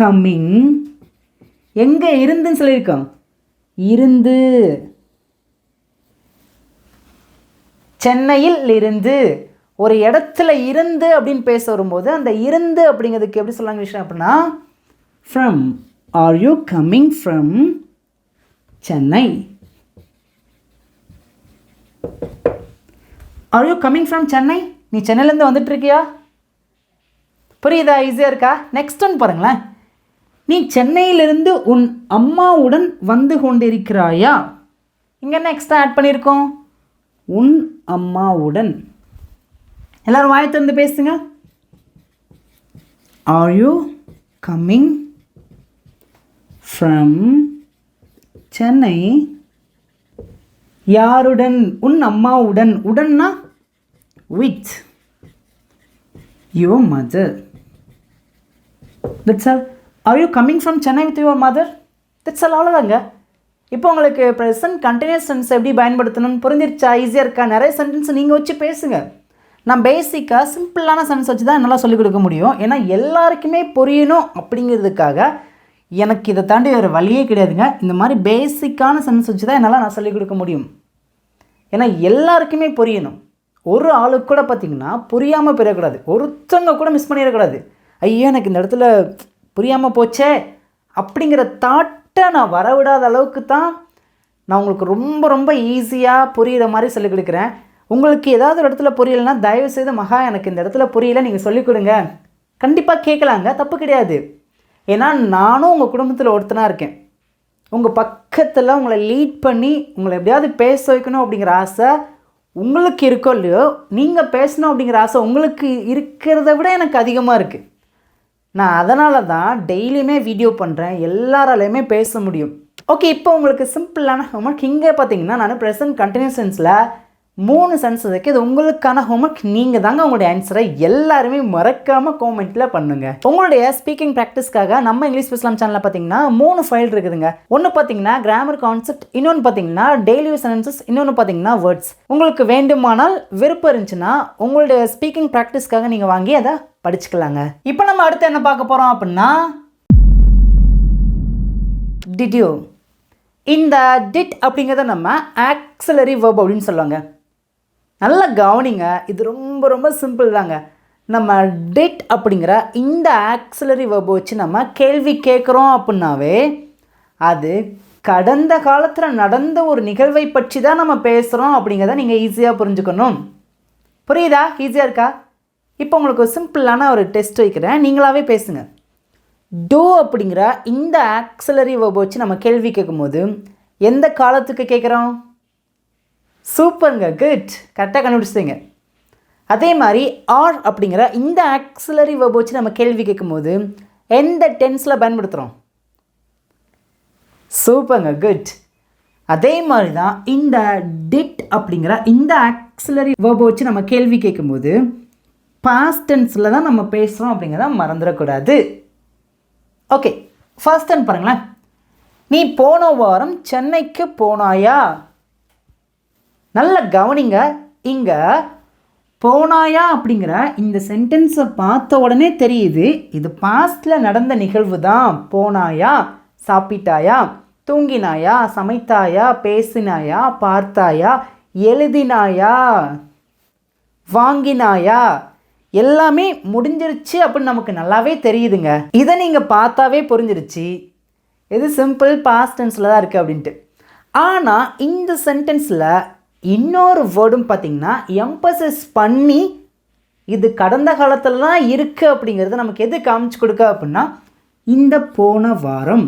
coming? எங்கே இருந்துன்னு சொல்லியிருக்கோம், இருந்து. சென்னையில் இருந்து, ஒரு இடத்துல இருந்து அப்படின்னு பேச வரும்போது அந்த இருந்து அப்படிங்கிறதுக்கு எப்படி சொல்லலாம் விஷயம் அப்படின்னா from. R you coming from Chennai? R you coming from Chennai? நீ சென்னையிலேருந்து வந்துட்டு இருக்கியா? புரியுதா? ஈஸியாக இருக்கா? நெக்ஸ்ட் ஒன் பாருங்களேன். நீ சென்னையிலிருந்து உன் அம்மாவுடன் வந்து கொண்டிருக்கிறாயா? இங்கே என்ன எக்ஸ்ட்ரா ஆட் பண்ணியிருக்கோம்? உன் அம்மாவுடன். எல்லாரும் வாயை திறந்து பேசுங்க. Are you coming from Chennai? யாருடன்? உன் அம்மாவுடன். உடன்னா with your mother. That's all. Are you coming from Chennai with your mother? That's all. அவ்வளோதாங்க. இப்போ உங்களுக்கு ப்ரெசன்ட் கண்டினியூஸ் சென்டென்ஸ் எப்படி பயன்படுத்தணும்னு புரிஞ்சிருச்சா? ஈஸியாக இருக்கா? நிறைய சென்டென்ஸ் நீங்கள் வச்சு பேசுங்க. நான் பேசிக்காக சிம்பிளான சென்டென்ஸ் வச்சு தான் என்னால் சொல்லிக் கொடுக்க முடியும். ஏன்னா எல்லாருக்குமே புரியணும் அப்படிங்கிறதுக்காக எனக்கு இதை தாண்டி வேறு வழியே கிடையாதுங்க. இந்த மாதிரி பேசிக்கான சென்டென்ஸ் வச்சு தான் என்னால் நான் சொல்லிக் கொடுக்க முடியும். ஏன்னா எல்லாருக்குமே புரியணும். ஒரு ஆளுக்கு கூட பார்த்திங்கன்னா புரியாமல் போயிடக்கூடாது. ஒருத்தவங்க கூட மிஸ் பண்ணிடக்கூடாது. ஐயோ எனக்கு இந்த இடத்துல புரியாமல் போச்சே அப்படிங்கிற தாட்டை நான் வரவிடாத அளவுக்கு தான் நான் உங்களுக்கு ரொம்ப ரொம்ப ஈஸியாக புரிகிற மாதிரி சொல்லிக் கொடுக்குறேன். உங்களுக்கு ஏதாவது ஒரு இடத்துல புரியலைன்னா தயவுசெய்து மகா எனக்கு இந்த இடத்துல புரியல நீங்கள் சொல்லிக் கொடுங்க, கண்டிப்பாக கேட்கலாங்க, தப்பு கிடையாது. ஏன்னா நானும் உங்கள் குடும்பத்தில் ஒருத்தனாக இருக்கேன். உங்கள் பக்கத்தில் உங்களை லீட் பண்ணி உங்களை எப்படியாவது பேச வைக்கணும் அப்படிங்கிற ஆசை உங்களுக்கு இருக்கோ இல்லையோ, நீங்கள் பேசணும் அப்படிங்கிற ஆசை உங்களுக்கு இருக்கிறத விட எனக்கு அதிகமாக இருக்குது. நான் அதனால தான் டெய்லியுமே வீடியோ பண்ணுறேன், எல்லாராலையுமே பேச முடியும். ஓகே, இப்போ உங்களுக்கு சிம்பிளான ஹோம்ஒர்க். இங்கே பார்த்தீங்கன்னா நான் ப்ரெசன்ட் கண்டினியூஸ் டென்ஸில் 3 சென்ஸ் இருக்குது. இது உங்களுக்கான ஹோம்ஒர்க். நீங்கள் தாங்க உங்களுடைய ஆன்சரை எல்லாருமே மறக்காமல் காமெண்ட்டில் பண்ணுங்கள். உங்களுடைய ஸ்பீக்கிங் ப்ராக்டிஸ்க்காக நம்ம இங்கிலீஷ் பேசலாம் சேனலில் பார்த்தீங்கன்னா 3 ஃபைல் இருக்குதுங்க. ஒன்று பார்த்தீங்கன்னா கிராமர் கான்செப்ட், இன்னொன்று பார்த்தீங்கன்னா டெய்லி யூஸ் சென்டென்சஸ், இன்னொன்று பார்த்தீங்கன்னா வேர்ட்ஸ். உங்களுக்கு வேண்டுமானால் விருப்பம் இருந்துச்சுன்னா உங்களுடைய ஸ்பீக்கிங் ப்ராக்டிஸ்க்காக நீங்கள் வாங்கி அதை படிச்சுக்கலாங்க. இப்போ நம்ம அடுத்து என்ன பார்க்க போகிறோம் அப்படின்னா டிட் யூ. இந்த டிட் அப்படிங்கிறத நம்ம ஆக்சிலரி வெர்ப் அப்படின்னு சொல்லுவாங்க. நல்லா கவனிங்க, இது ரொம்ப ரொம்ப சிம்பிள் தாங்க. நம்ம டிட் அப்படிங்கிற இந்த ஆக்சிலரி வெர்பை வச்சு நம்ம கேள்வி கேட்குறோம் அப்படின்னாவே அது கடந்த காலத்தில் நடந்த ஒரு நிகழ்வை பற்றி தான் நம்ம பேசுகிறோம் அப்படிங்கிறத நீங்கள் ஈஸியாக புரிஞ்சுக்கணும். புரியுதா? ஈஸியாக இருக்கா? இப்போ உங்களுக்கு ஒரு சிம்பிளான ஒரு டெஸ்ட் வைக்கிறேன், நீங்களாவே பேசுங்க. டூ அப்படிங்கிற இந்த ஆக்சிலரி வெர்பை வச்சு நம்ம கேள்வி கேட்கும்போது எந்த காலத்துக்கு கேட்குறோம்? சூப்பருங்க, குட், கரெக்டாக கண்டுபிடிச்சிங்க. அதே மாதிரி ஆர் அப்படிங்கிற இந்த ஆக்சிலரி வெர்பை வச்சு நம்ம கேள்வி கேட்கும்போது எந்த டென்ஸில் பயன்படுத்துகிறோம்? சூப்பருங்க, குட். அதே மாதிரி தான் இந்த டிட் அப்படிங்கிற இந்த ஆக்சிலரி வெர்பை வச்சு நம்ம கேள்வி கேட்கும்போது பாஸ்ட் டென்ஸில் தான் நம்ம பேசுகிறோம் அப்படிங்கிறத மறந்துடக்கூடாது. ஓகே, ஃபர்ஸ்ட் டைம் பாருங்களேன். நீ போன வாரம் சென்னைக்கு போனாயா? நல்ல கவனிங்க. இங்கே போனாயா அப்படிங்கிற இந்த சென்டென்ஸை பார்த்த உடனே தெரியுது இது பாஸ்டில் நடந்த நிகழ்வு தான். போனாயா, சாப்பிட்டாயா, தூங்கினாயா, சமைத்தாயா, பேசினாயா, பார்த்தாயா, எழுதினாயா, வாங்கினாயா, எல்லாமே முடிஞ்சிருச்சு அப்படின்னு நமக்கு நல்லாவே தெரியுதுங்க. இதை நீங்கள் பார்த்தாவே புரிஞ்சிருச்சு இது சிம்பிள் பாஸ்ட் டென்ஸில் தான் இருக்குது அப்படின்ட்டு. ஆனால் இந்த சென்டென்ஸில் இன்னொரு வேர்டும் பார்த்திங்கன்னா எம்பசஸ் பண்ணி இது கடந்த காலத்தில் தான் இருக்குது அப்படிங்கிறது நமக்கு எது காமிச்சு கொடுக்க அப்படின்னா இந்த போன வாரம்.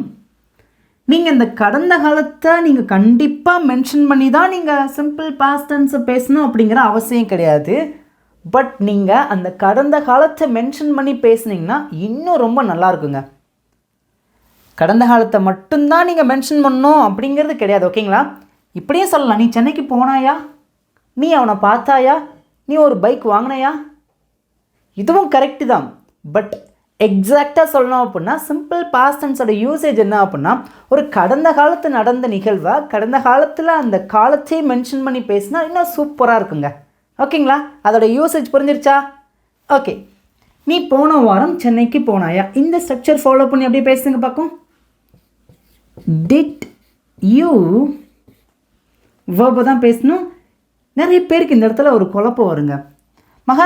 நீங்கள் இந்த கடந்த காலத்தை நீங்கள் கண்டிப்பாக மென்ஷன் பண்ணி தான் நீங்கள் சிம்பிள் பாஸ்ட் டென்ஸை பேசணும் அப்படிங்கிற அவசியம் கிடையாது. பட் நீங்கள் அந்த கடந்த காலத்தை மென்ஷன் பண்ணி பேசுனீங்கன்னா இன்னும் ரொம்ப நல்லா இருக்குங்க. கடந்த காலத்தை மட்டும்தான் நீங்கள் மென்ஷன் பண்ணணும் அப்படிங்கிறது கிடையாது. ஓகேங்களா? இப்படியே சொல்லலாம். நீ சென்னைக்கு போனாயா, நீ அவனை பார்த்தாயா, நீ ஒரு பைக் வாங்கினாயா, இதுவும் கரெக்டு தான். பட் எக்ஸாக்டாக சொல்லணும் அப்படின்னா சிம்பிள் பாஸ்ட் டென்ஸோட யூசேஜ் என்ன அப்படின்னா ஒரு கடந்த காலத்து நடந்த நிகழ்வை கடந்த காலத்தில் அந்த காலத்தையும் மென்ஷன் பண்ணி பேசினா இன்னும் சூப்பராக இருக்குங்க. ஓகேங்களா? அதோட யூசேஜ் புரிஞ்சிருச்சா? ஓகே, நீ போன வாரம் சென்னைக்கு போனாயா, இந்த ஸ்ட்ரக்சர் ஃபாலோ பண்ணி அப்படியே பேசுங்க பார்க்கும். டிட் யூ வேர்பை தான் பேசணும். நிறைய பேருக்கு இந்த இடத்துல ஒரு குழப்பம் வருங்க.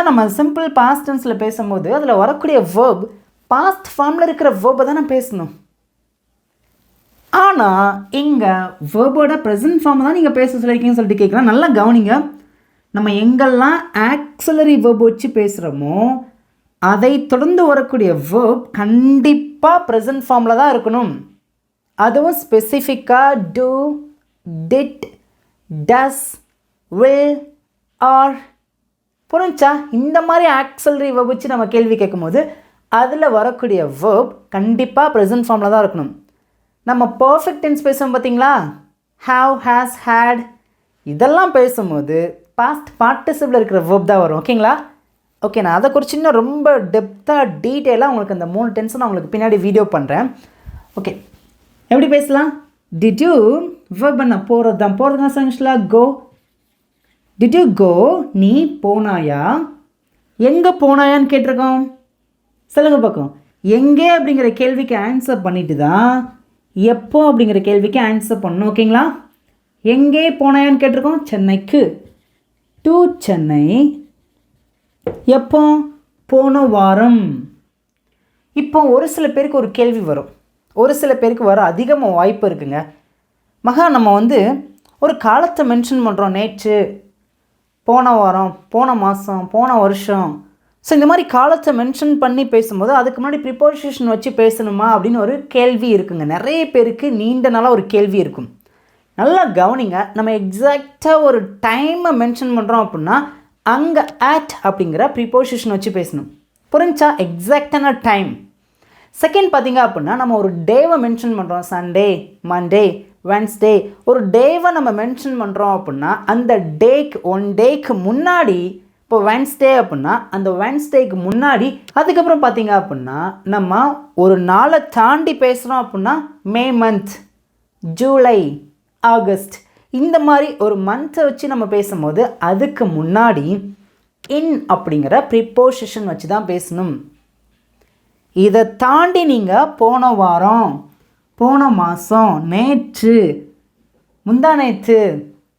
நம்ம சிம்பிள் பாஸ்ட் டென்ஸில் பேசும்போது அதில் வரக்கூடிய வேர்ப் பாஸ்ட் ஃபார்மில் இருக்கிற வேர்பை தானே பேசணும். ஆனால் இங்கே வேர்போட ப்ரெசன்ட் ஃபார்மை தான் நீங்கள் பேச சொல்லியிருக்கீங்கன்னு சொல்லிட்டு கேட்கலாம். நல்லா கவனிங்க. நம்ம எங்கெல்லாம் ஆக்சிலரி வேர்ப் வச்சு பேசுகிறோமோ அதை தொடர்ந்து வரக்கூடிய வேர்ப் கண்டிப்பாக ப்ரெசன்ட் ஃபார்மில் தான் இருக்கணும். அதுவும் ஸ்பெசிஃபிக்காக do, did, does, will, are. புரிஞ்சா? இந்த மாதிரி ஆக்சிலரி வேர்ப் வச்சு நம்ம கேள்வி கேட்கும்போது அதில் வரக்கூடிய வேர்ப் கண்டிப்பாக ப்ரெசன்ட் ஃபார்மில் தான் இருக்கணும். நம்ம பர்ஃபெக்ட் டென்ஸ் பேசுவோம் பார்த்தீங்களா, ஹாவ், ஹேஸ், ஹேட், இதெல்லாம் பேசும்போது பாஸ்ட் பார்ட்டிசிபிள் இருக்கிற வேர்ப் தான் வரும். ஓகேங்களா? ஓகே, நான் அதை குறித்து இன்னும் ரொம்ப டெப்த்தாக டீட்டெயிலாக உங்களுக்கு அந்த 3 டென்ஸை நான் உங்களுக்கு பின்னாடி வீடியோ பண்ணுறேன். ஓகே, எப்படி பேசலாம்? டிட் யூ வேர்ப் பண்ண போகிறது தான் சென்டென்ஸில் கோ. டிட் யூ கோ, நீ போனாயா. எங்கே போனாயான்னு கேட்டிருக்கோம். சொல்லுங்க பார்க்கும். எங்கே அப்படிங்கிற கேள்விக்கு ஆன்சர் பண்ணிட்டு தான் எப்போ அப்படிங்கிற கேள்விக்கு ஆன்சர் பண்ணணும். ஓகேங்களா? எங்கே போனாயான்னு கேட்டிருக்கோம். சென்னைக்கு. டு சென்னை. எப்போ? போன வாரம். இப்போ ஒரு சில பேருக்கு ஒரு கேள்வி வரும், ஒரு சில பேருக்கு வர அதிகமாக வாய்ப்பு இருக்குங்க. நம்ம ஒரு காலத்தை மென்ஷன் பண்ணுறோம். நேற்று, போன வாரம், போன மாதம், போன வருஷம். ஸோ இந்த மாதிரி காலத்தை மென்ஷன் பண்ணி பேசும்போது அதுக்கு முன்னாடி ப்ரிப்போசிஷன் வச்சு பேசணுமா அப்படின்னு ஒரு கேள்வி இருக்குங்க. நிறைய பேருக்கு நீண்ட நாளாக ஒரு கேள்வி இருக்கும். நல்லா கவனிங்க. நம்ம எக்ஸாக்டாக ஒரு டைமை மென்ஷன் பண்ணுறோம் அப்படின்னா அங்கே ஆட் அப்படிங்கிற ப்ரிப்போசிஷன் வச்சு பேசணும். புரிஞ்சா? எக்ஸாக்டான டைம். செகண்ட் பார்த்திங்க அப்படின்னா நம்ம ஒரு டேவை மென்ஷன் பண்ணுறோம். Sunday, Monday, Wednesday. ஒரு டேவை நம்ம மென்ஷன் பண்ணுறோம் அப்படின்னா அந்த டேக்கு 1 டேக்கு முன்னாடி, இப்போ வென்ஸ்டே அப்படின்னா அந்த வென்ஸ்டேக்கு முன்னாடி, அதுக்கப்புறம் பார்த்திங்க அப்படின்னா நம்ம ஒரு நாளை தாண்டி பேசுகிறோம் அப்படின்னா மே மந்த், ஜூலை, ஆகஸ்ட், இந்த மாதிரி ஒரு மந்த்தை வச்சு நம்ம பேசும்போது அதுக்கு முன்னாடி இன் அப்படிங்கிற ப்ரிப்போசிஷன் வச்சு தான் பேசணும். இதை தாண்டி நீங்கள் போன வாரம், போன மாதம், நேற்று, முந்தா நேற்று,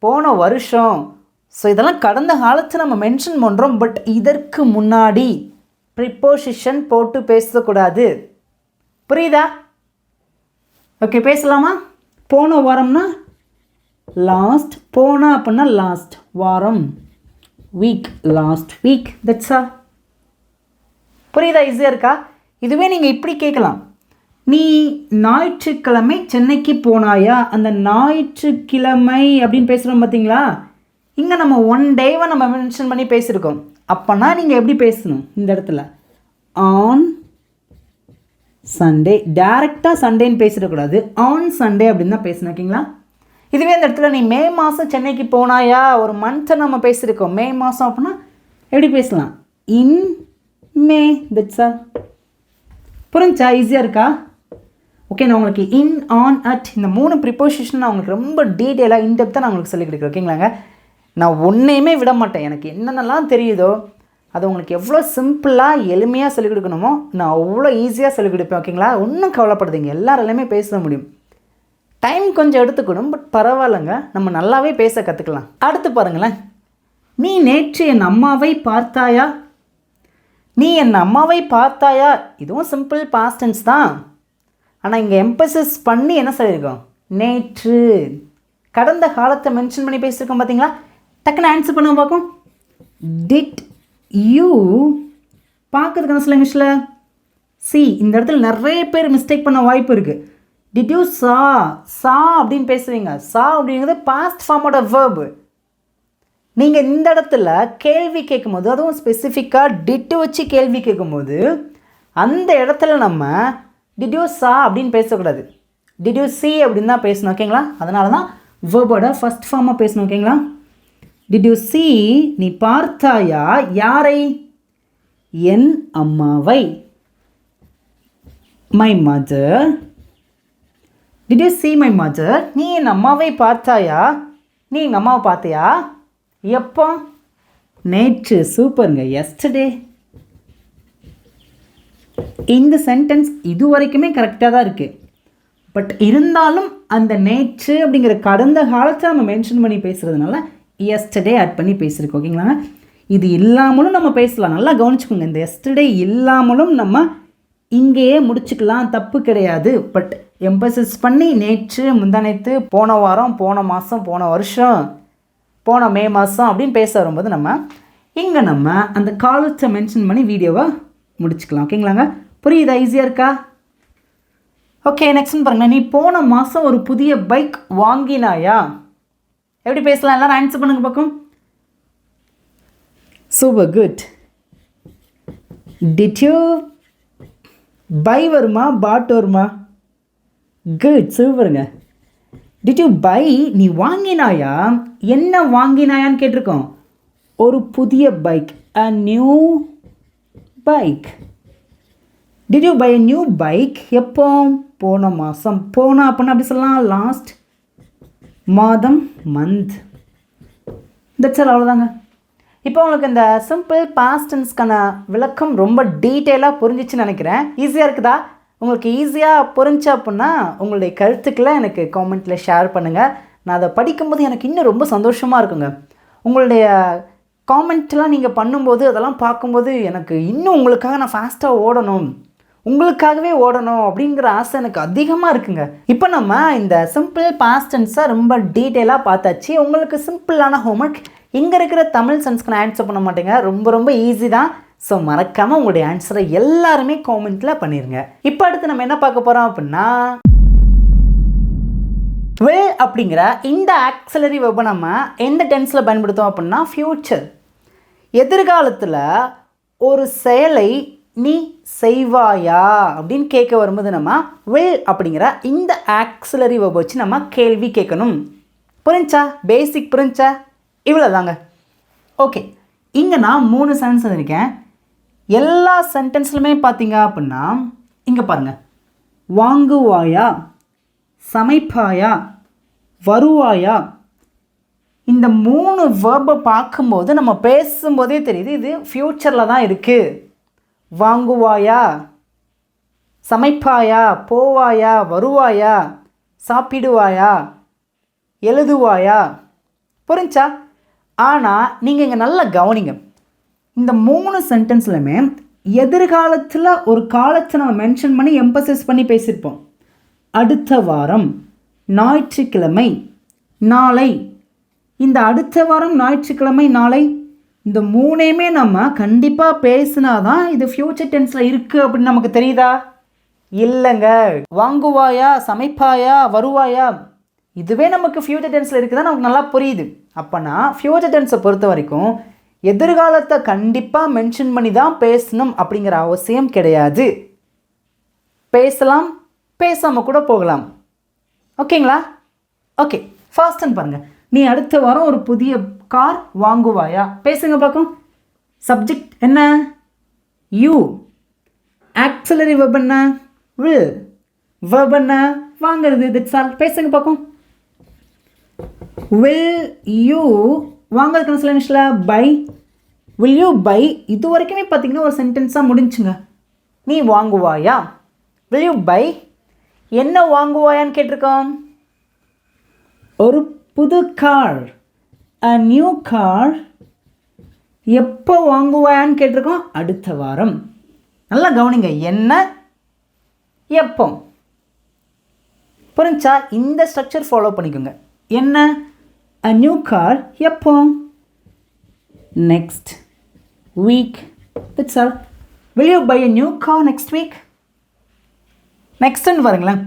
போன வருஷம், ஸோ இதெல்லாம் கடந்த காலத்தை நம்ம மென்ஷன் பண்ணுறோம். பட் இதற்கு முன்னாடி ப்ரிப்போசிஷன் போட்டு பேசக்கூடாது. புரியுதா? ஓகே, பேசலாமா? போன வாரம்னா லாஸ்ட், போன அப்படின்னா லாஸ்ட் வாரம், வீக், லாஸ்ட் வீக். தட்ஸா? புரியுதா? ஈஸியாக இருக்கா? இதுவே நீங்கள் இப்படி கேட்கலாம். நீ ஞாயிற்றுக்கிழமை சென்னைக்கு போனாயா. அந்த ஞாயிற்றுக்கிழமை அப்படின்னு பேசுகிறோம் பார்த்தீங்களா, இங்கே நம்ம 1 டேவை நம்ம மென்ஷன் பண்ணி பேசியிருக்கோம். அப்போனா நீங்கள் எப்படி பேசணும் இந்த இடத்துல? On Sunday. டேரெக்டாக சண்டேன்னு பேசிடக்கூடாது, ஆன் சண்டே அப்படின்னு தான் பேசணும். ஓகேங்களா? இதுவே இந்த இடத்துல நீ மே மாதம் சென்னைக்கு போனாயா, ஒரு மந்த்தை நம்ம பேசியிருக்கோம். மே மாதம் அப்படின்னா எப்படி பேசலாம்? இன் மே தட்ஸ் ஆல். புரிஞ்சா? ஈஸியாக இருக்கா? ஓகே, நான் உங்களுக்கு இன் ஆன் அட் இந்த 3 ப்ரிப்போசிஷன் நான் உங்களுக்கு ரொம்ப டீட்டெயிலாக இன்டெப்த்தாக நான் உங்களுக்கு சொல்லிக் கொடுக்குறேன். ஓகேங்களாங்க? நான் ஒன்றையுமே விட மாட்டேன். எனக்கு என்னென்னலாம் தெரியுதோ அது உங்களுக்கு எவ்வளோ சிம்பிளாக எளிமையாக சொல்லிக் கொடுக்கணுமோ நான் அவ்வளோ ஈஸியாக சொல்லிக் கொடுப்பேன். ஓகேங்களா? ஒன்றும் கவலைப்படுறீங்க, எல்லாராலையுமே பேச முடியும். டைம் கொஞ்சம் எடுத்துக்கணும், பட் பரவாயில்லைங்க, நம்ம நல்லாவே பேச கற்றுக்கலாம். அடுத்து பாருங்களேன், நீ நேற்று என் அம்மாவை பார்த்தாயா? நீ என் அம்மாவை பார்த்தாயா? இதுவும் சிம்பிள் பாஸ்ட் டென்ஸ் தான். ஆனால் இங்கே எம்பசிஸ் பண்ணி என்ன சொல்லியிருக்கோம்? நேற்று. கடந்த காலத்தை மென்ஷன் பண்ணி பேசியிருக்கோம். பார்த்தீங்களா? டக்குன்னு ஆன்சர் பண்ண பார்க்கும். டிட் யூ பார்க்கறதுக்கு என்ன சொல்ல இங்கிலீஷில்? சி. இந்த இடத்துல நிறைய பேர் மிஸ்டேக் பண்ண வாய்ப்பு இருக்குது. டிட் யூ சா அப்படின்னு பேசுவீங்க. சா அப்படிங்கிறது பாஸ்ட் ஃபார்மோட வேர்பு. நீங்கள் இந்த இடத்துல கேள்வி கேட்கும்போது, அதுவும் ஸ்பெசிஃபிக்காக டிட்டு வச்சு கேள்வி கேட்கும்போது அந்த இடத்துல நம்ம டிட் யூ சா அப்படின்னு பேசக்கூடாது. டிட் யூ சி அப்படின்னு தான் பேசணும். ஓகேங்களா? அதனால தான் வேர்போட ஃபஸ்ட் ஃபார்மாக பேசணும். ஓகேங்களா? டிட் யூ சி, நீ பார்த்தாயா? யாரை? என் அம்மாவை. My mother. Did you see my mother? நீ என் அம்மாவை பார்த்தாயா? நீ எங்கள் அம்மாவை பார்த்தியா? எப்போ? நேற்று. சூப்பருங்க, எஸ்டர்டே. இந்த சென்டென்ஸ் இது வரைக்குமே கரெக்டாக தான் இருக்குது. பட் இருந்தாலும் அந்த நேற்று அப்படிங்கிற கடந்த காலத்தை நம்ம மென்ஷன் பண்ணி பேசுகிறதுனால எஸ்டர்டே ஆட் பண்ணி பேசியிருக்கோம். ஓகேங்களா? இது இல்லாமலும் நம்ம பேசலாம். நல்லா கவனிச்சுக்கோங்க, இந்த எஸ்டர்டே இல்லாமலும் நம்ம இங்கேயே முடிச்சுக்கலாம், தப்பு கிடையாது. பட் எம்பசிஸ் பண்ணி நேற்று, முந்தானேத்து, போன வாரம், போன மாதம், போன வருஷம், போன மே மாதம் அப்படின்னு பேச வரும்போது நம்ம இங்கே நம்ம அந்த காலத்தை மென்ஷன் பண்ணி வீடியோவை முடிச்சுக்கலாம். ஓகேங்களாங்க? புரியுதா? ஈஸியாக இருக்கா? ஓகே, நெக்ஸ்ட் பாருங்கள். நீ போன மாதம் ஒரு புதிய பைக் வாங்கினாயா? எப்படி பேசலாம்? எல்லாரும் ஆன்சர் பண்ணுங்க பார்க்கும். Super, good. Did you buy வருமா, பாட் வருமா? குட், சூப்பருங்க. டிட் யூ பை, நீ வாங்கினாயா? என்ன வாங்கினாயான்னு கேட்டிருக்கோம். ஒரு புதிய bike, a new bike. Did you buy a new bike? எப்போ? போன மாதம். போன அப்படின்னா அப்படி சொல்லலாம், லாஸ்ட் மாதம், மந்த். That's all. அவ்வளோதாங்க. இப்போ உங்களுக்கு இந்த சிம்பிள் பாஸ்ட் டென்ஸ்க்கான விளக்கம் ரொம்ப டீட்டெயிலாக புரிஞ்சிச்சுன்னு நினைக்கிறேன். ஈஸியாக இருக்குதா? உங்களுக்கு ஈஸியாக புரிஞ்சு அப்படின்னா உங்களுடைய கருத்துக்களை எனக்கு காமெண்ட்டில் ஷேர் பண்ணுங்கள். நான் அதை படிக்கும்போது எனக்கு இன்னும் ரொம்ப சந்தோஷமாக இருக்குங்க. உங்களுடைய காமெண்ட்லாம் நீங்கள் பண்ணும்போது, அதெல்லாம் பார்க்கும்போது எனக்கு இன்னும் உங்களுக்காக நான் ஃபாஸ்ட்டாக ஓடணும், உங்களுக்காகவே ஓடணும் அப்படிங்கிற ஆசை எனக்கு அதிகமாக இருக்குங்க. இப்போ நம்ம இந்த சிம்பிள் பாஸ்ட் டென்ஸை ரொம்ப டீட்டெயிலாக பார்த்தாச்சு. உங்களுக்கு சிம்பிளான ஹோம்ஒர்க், இங்கே இருக்கிற தமிழ் சென்ஸ்க்கு நான் ஆன்சர் பண்ண மாட்டேங்க, ரொம்ப ரொம்ப ஈஸி தான். ஸோ மறக்காமல் உங்களுடைய ஆன்சரை எல்லாருமே காமெண்ட்டில் பண்ணிடுங்க. இப்போ அடுத்து நம்ம என்ன பார்க்க போகிறோம் அப்படின்னா, will அப்படிங்கிற இந்த ஆக்சிலரி வெர்பை நம்ம எந்த டென்ஸில் பயன்படுத்தோம் அப்படின்னா ஃப்யூச்சர். எதிர்காலத்தில் ஒரு செயலை நீ செய்வாயா அப்படின்னு கேட்க வரும்போது நம்ம will அப்படிங்கிற இந்த ஆக்சிலரி வெர்பை வச்சு நம்ம கேள்வி கேட்கணும். புரிஞ்சா? பேசிக் புரிஞ்சா? இவ்வளோ தாங்க. ஓகே, இங்கே நான் 3 சென்டென்ஸ் எழுதியிருக்கேன். எல்லா சென்டென்ஸ்லுமே பார்த்தீங்க அப்படின்னா இங்கே பாருங்கள், வாங்குவாயா, சமைப்பாயா, வருவாயா, இந்த 3 வேர்பை பார்க்கும்போது நம்ம பேசும்போதே தெரியுது இது ஃப்யூச்சரில் தான் இருக்குது. வாங்குவாயா, சமைப்பாயா, போவாயா, வருவாயா, சாப்பிடுவாயா, எழுதுவாயா. புரிஞ்சா? ஆனால் நீங்கள் இங்கே நல்லா கவனிங்க, இந்த 3 சென்டென்ஸ்லையுமே எதிர்காலத்தில் ஒரு காலத்தை நம்ம மென்ஷன் பண்ணி எம்பசைஸ் பண்ணி பேசியிருப்போம். அடுத்த வாரம், ஞாயிற்றுக்கிழமை, நாளை. இந்த அடுத்த வாரம், ஞாயிற்றுக்கிழமை, நாளை, இந்த 3மே நம்ம கண்டிப்பாக பேசினா தான் இது ஃப்யூச்சர் டென்ஸில் இருக்குது அப்படின்னு நமக்கு தெரியுதா? இல்லைங்க. வாங்குவாயா, சமைப்பாயா, வருவாயா, இதுவே நமக்கு ஃப்யூச்சர் டென்ஸில் இருக்குதா நமக்கு நல்லா புரியுது. அப்போனா ஃப்யூச்சர் டென்ஸை பொறுத்த வரைக்கும் எதிர்காலத்தை கண்டிப்பாக மென்ஷன் பண்ணி தான் பேசணும் அப்படிங்கிற அவசியம் கிடையாது. பேசலாம், பேசாமல் கூட போகலாம். ஓகேங்களா? ஓகே, ஃபர்ஸ்ட் பாருங்கள். நீ அடுத்த வாரம் ஒரு புதிய கார் வாங்குவாயா? பேசுங்க பார்க்கும். சப்ஜெக்ட் என்ன? யூ. ஆக்சிலரி வெர்ப் என்ன? will. verb என்ன? வாங்கிறது. That's all. பேசுங்க பார்க்கும். will you வாங்கிறதுக்கு சில நிமிஷத்தில் பை. will you buy இது வரைக்குமே பார்த்தீங்கன்னா ஒரு சென்டென்ஸாக முடிஞ்சுங்க. நீ வாங்குவாயா? will you buy என்ன வாங்குவாயான்னு கேட்டிருக்கோம். ஒரு புது கார், a new car. எப்போ வாங்குவாயான்னு கேட்டிருக்கோம். அடுத்த வாரம். நல்லா கவனிங்க. என்ன, எப்போ. புரிஞ்சா? இந்த ஸ்ட்ரக்சர் ஃபாலோ பண்ணிக்கோங்க. என்ன, a new car, எப்போ, next week. That's all. Will you buy a new car next week? நெக்ஸ்ட்னு பாருங்களேன்.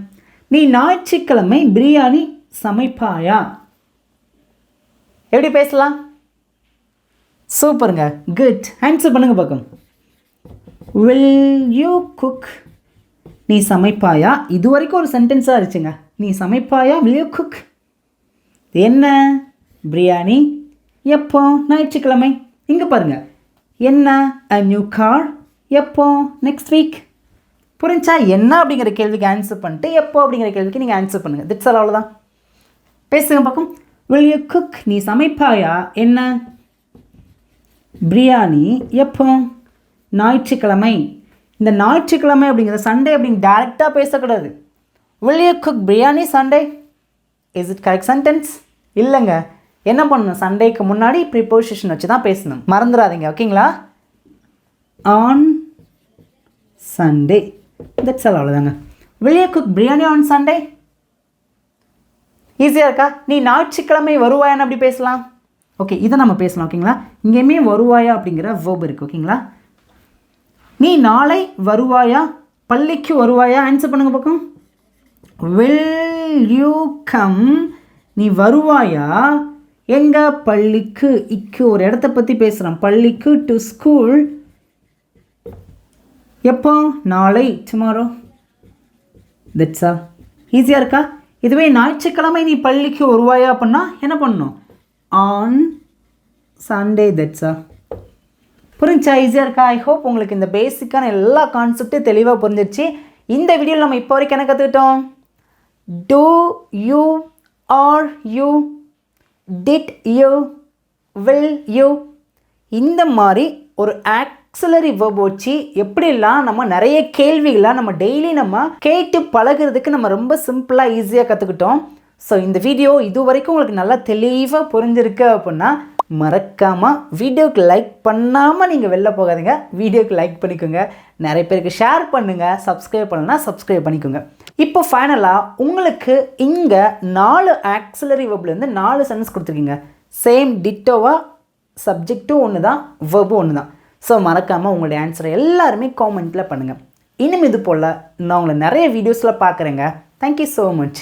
நீ ஞாயிற்றுக்கிழமை பிரியாணி சமைப்பாயா? எப்படி பேசலாம்? சூப்பருங்க. குட். ஆன்சர் பண்ணுங்க பார்க்கும். will you cook நீ சமைப்பாயா? இது வரைக்கும் ஒரு சென்டென்ஸாக இருந்துச்சுங்க. நீ சமைப்பாயா? will you cook என்ன, பிரியாணி, எப்போ, ஞாயிற்றுக்கிழமை. இங்கே பாருங்கள். என்ன, a new car, எப்போ, next week. புரிஞ்சா? என்ன அப்படிங்கிற கேள்விக்கு ஆன்சர் பண்ணிட்டு எப்போ அப்படிங்கிற கேள்விக்கு நீங்கள் ஆன்சர் பண்ணுங்கள். திட்ஸ் ஆல். அவ்வளோதான். பேசுங்க பார்க்கும். will you cook நீ சமைப்பாயா? என்ன, பிரியாணி, எப்போ, ஞாயிற்றுக்கிழமை. இந்த ஞாயிற்றுக்கிழமை அப்படிங்கிற சண்டே அப்படிங்க டேரெக்டாக பேசக்கூடாது. will you cook biryani Sunday? Is it correct sentence? இல்லைங்க. என்ன பண்ணணும்? சண்டேக்கு முன்னாடி ப்ரிப்போசிஷன் வச்சு தான் பேசணும். மறந்துடாதீங்க. ஓகேங்களா? On Sunday. That's all. அவ்வளோதாங்க. will you cook biryani on Sunday? ஈஸியாக இருக்கா? நீ ஞாயிற்றுக்கிழமை வருவாயான்னு அப்படி பேசலாம். ஓகே, இதை நம்ம பேசலாம். ஓகேங்களா? இங்கேயுமே வருவாயா அப்படிங்கிற verb இருக்குது. ஓகேங்களா? நீ நாளை வருவாயா? பள்ளிக்கு வருவாயா? ஆன்சர் பண்ணுங்க பார்க்கும். will you come நீ வருவாயா? எங்க, பள்ளிக்கு. இக்கு ஒரு இடத்த பற்றி பேசுகிறோம். பள்ளிக்கு, டு ஸ்கூல். எப்போ, நாளை, டுமாரோ. That's all. ஈஸியாக இருக்கா? இதுவே ஞாயிற்றுக்கிழமை நீ பள்ளிக்கு வருவாயா அப்படின்னா என்ன பண்ணணும்? On Sunday. That's all. புரிஞ்சா? ஈஸியாக இருக்கா? ஐ ஹோப் உங்களுக்கு இந்த பேசிக்கான எல்லா கான்செப்டும் தெளிவாக புரிஞ்சிருச்சு. இந்த வீடியோவில் நம்ம இப்போ வரைக்கும் என்ன கற்றுக்கிட்டோம்? do you, are you, did you, will you. இந்த மாதிரி ஒரு ஆக்சிலரி வெர்ப் வச்சு எப்படிலாம் நம்ம நிறைய கேள்விகளாக நம்ம டெய்லி நம்ம கேட்டு பழகிறதுக்கு நம்ம ரொம்ப சிம்பிளாக ஈஸியாக கற்றுக்கிட்டோம். ஸோ இந்த வீடியோ இது வரைக்கும் உங்களுக்கு நல்லா தெளிவாக புரிஞ்சிருக்கு அப்படின்னா மறக்காமல் வீடியோக்கு லைக் பண்ணாமல் நீங்கள் வெளில போகாதீங்க. வீடியோக்கு லைக் பண்ணிக்கோங்க. நிறைய பேருக்கு ஷேர் பண்ணுங்கள். சப்ஸ்கிரைப் பண்ணலன்னா சப்ஸ்கிரைப் பண்ணிக்கோங்க. இப்போ ஃபைனலாக உங்களுக்கு இங்கே 4 ஆக்சிலரி வெர்ப்லேருந்து 4 சென்டென்ஸ் கொடுத்துருக்கீங்க. சேம் டிட்டோவாக சப்ஜெக்ட்டும் ஒன்று தான், வெர்பும் ஒன்று தான். ஸோ மறக்காமல் உங்களுடைய ஆன்சரை எல்லாருமே காமெண்ட்டில் பண்ணுங்கள். இன்னும் இது போல் நான் உங்களை நிறைய வீடியோஸில் பார்க்குறேங்க. Thank you so much.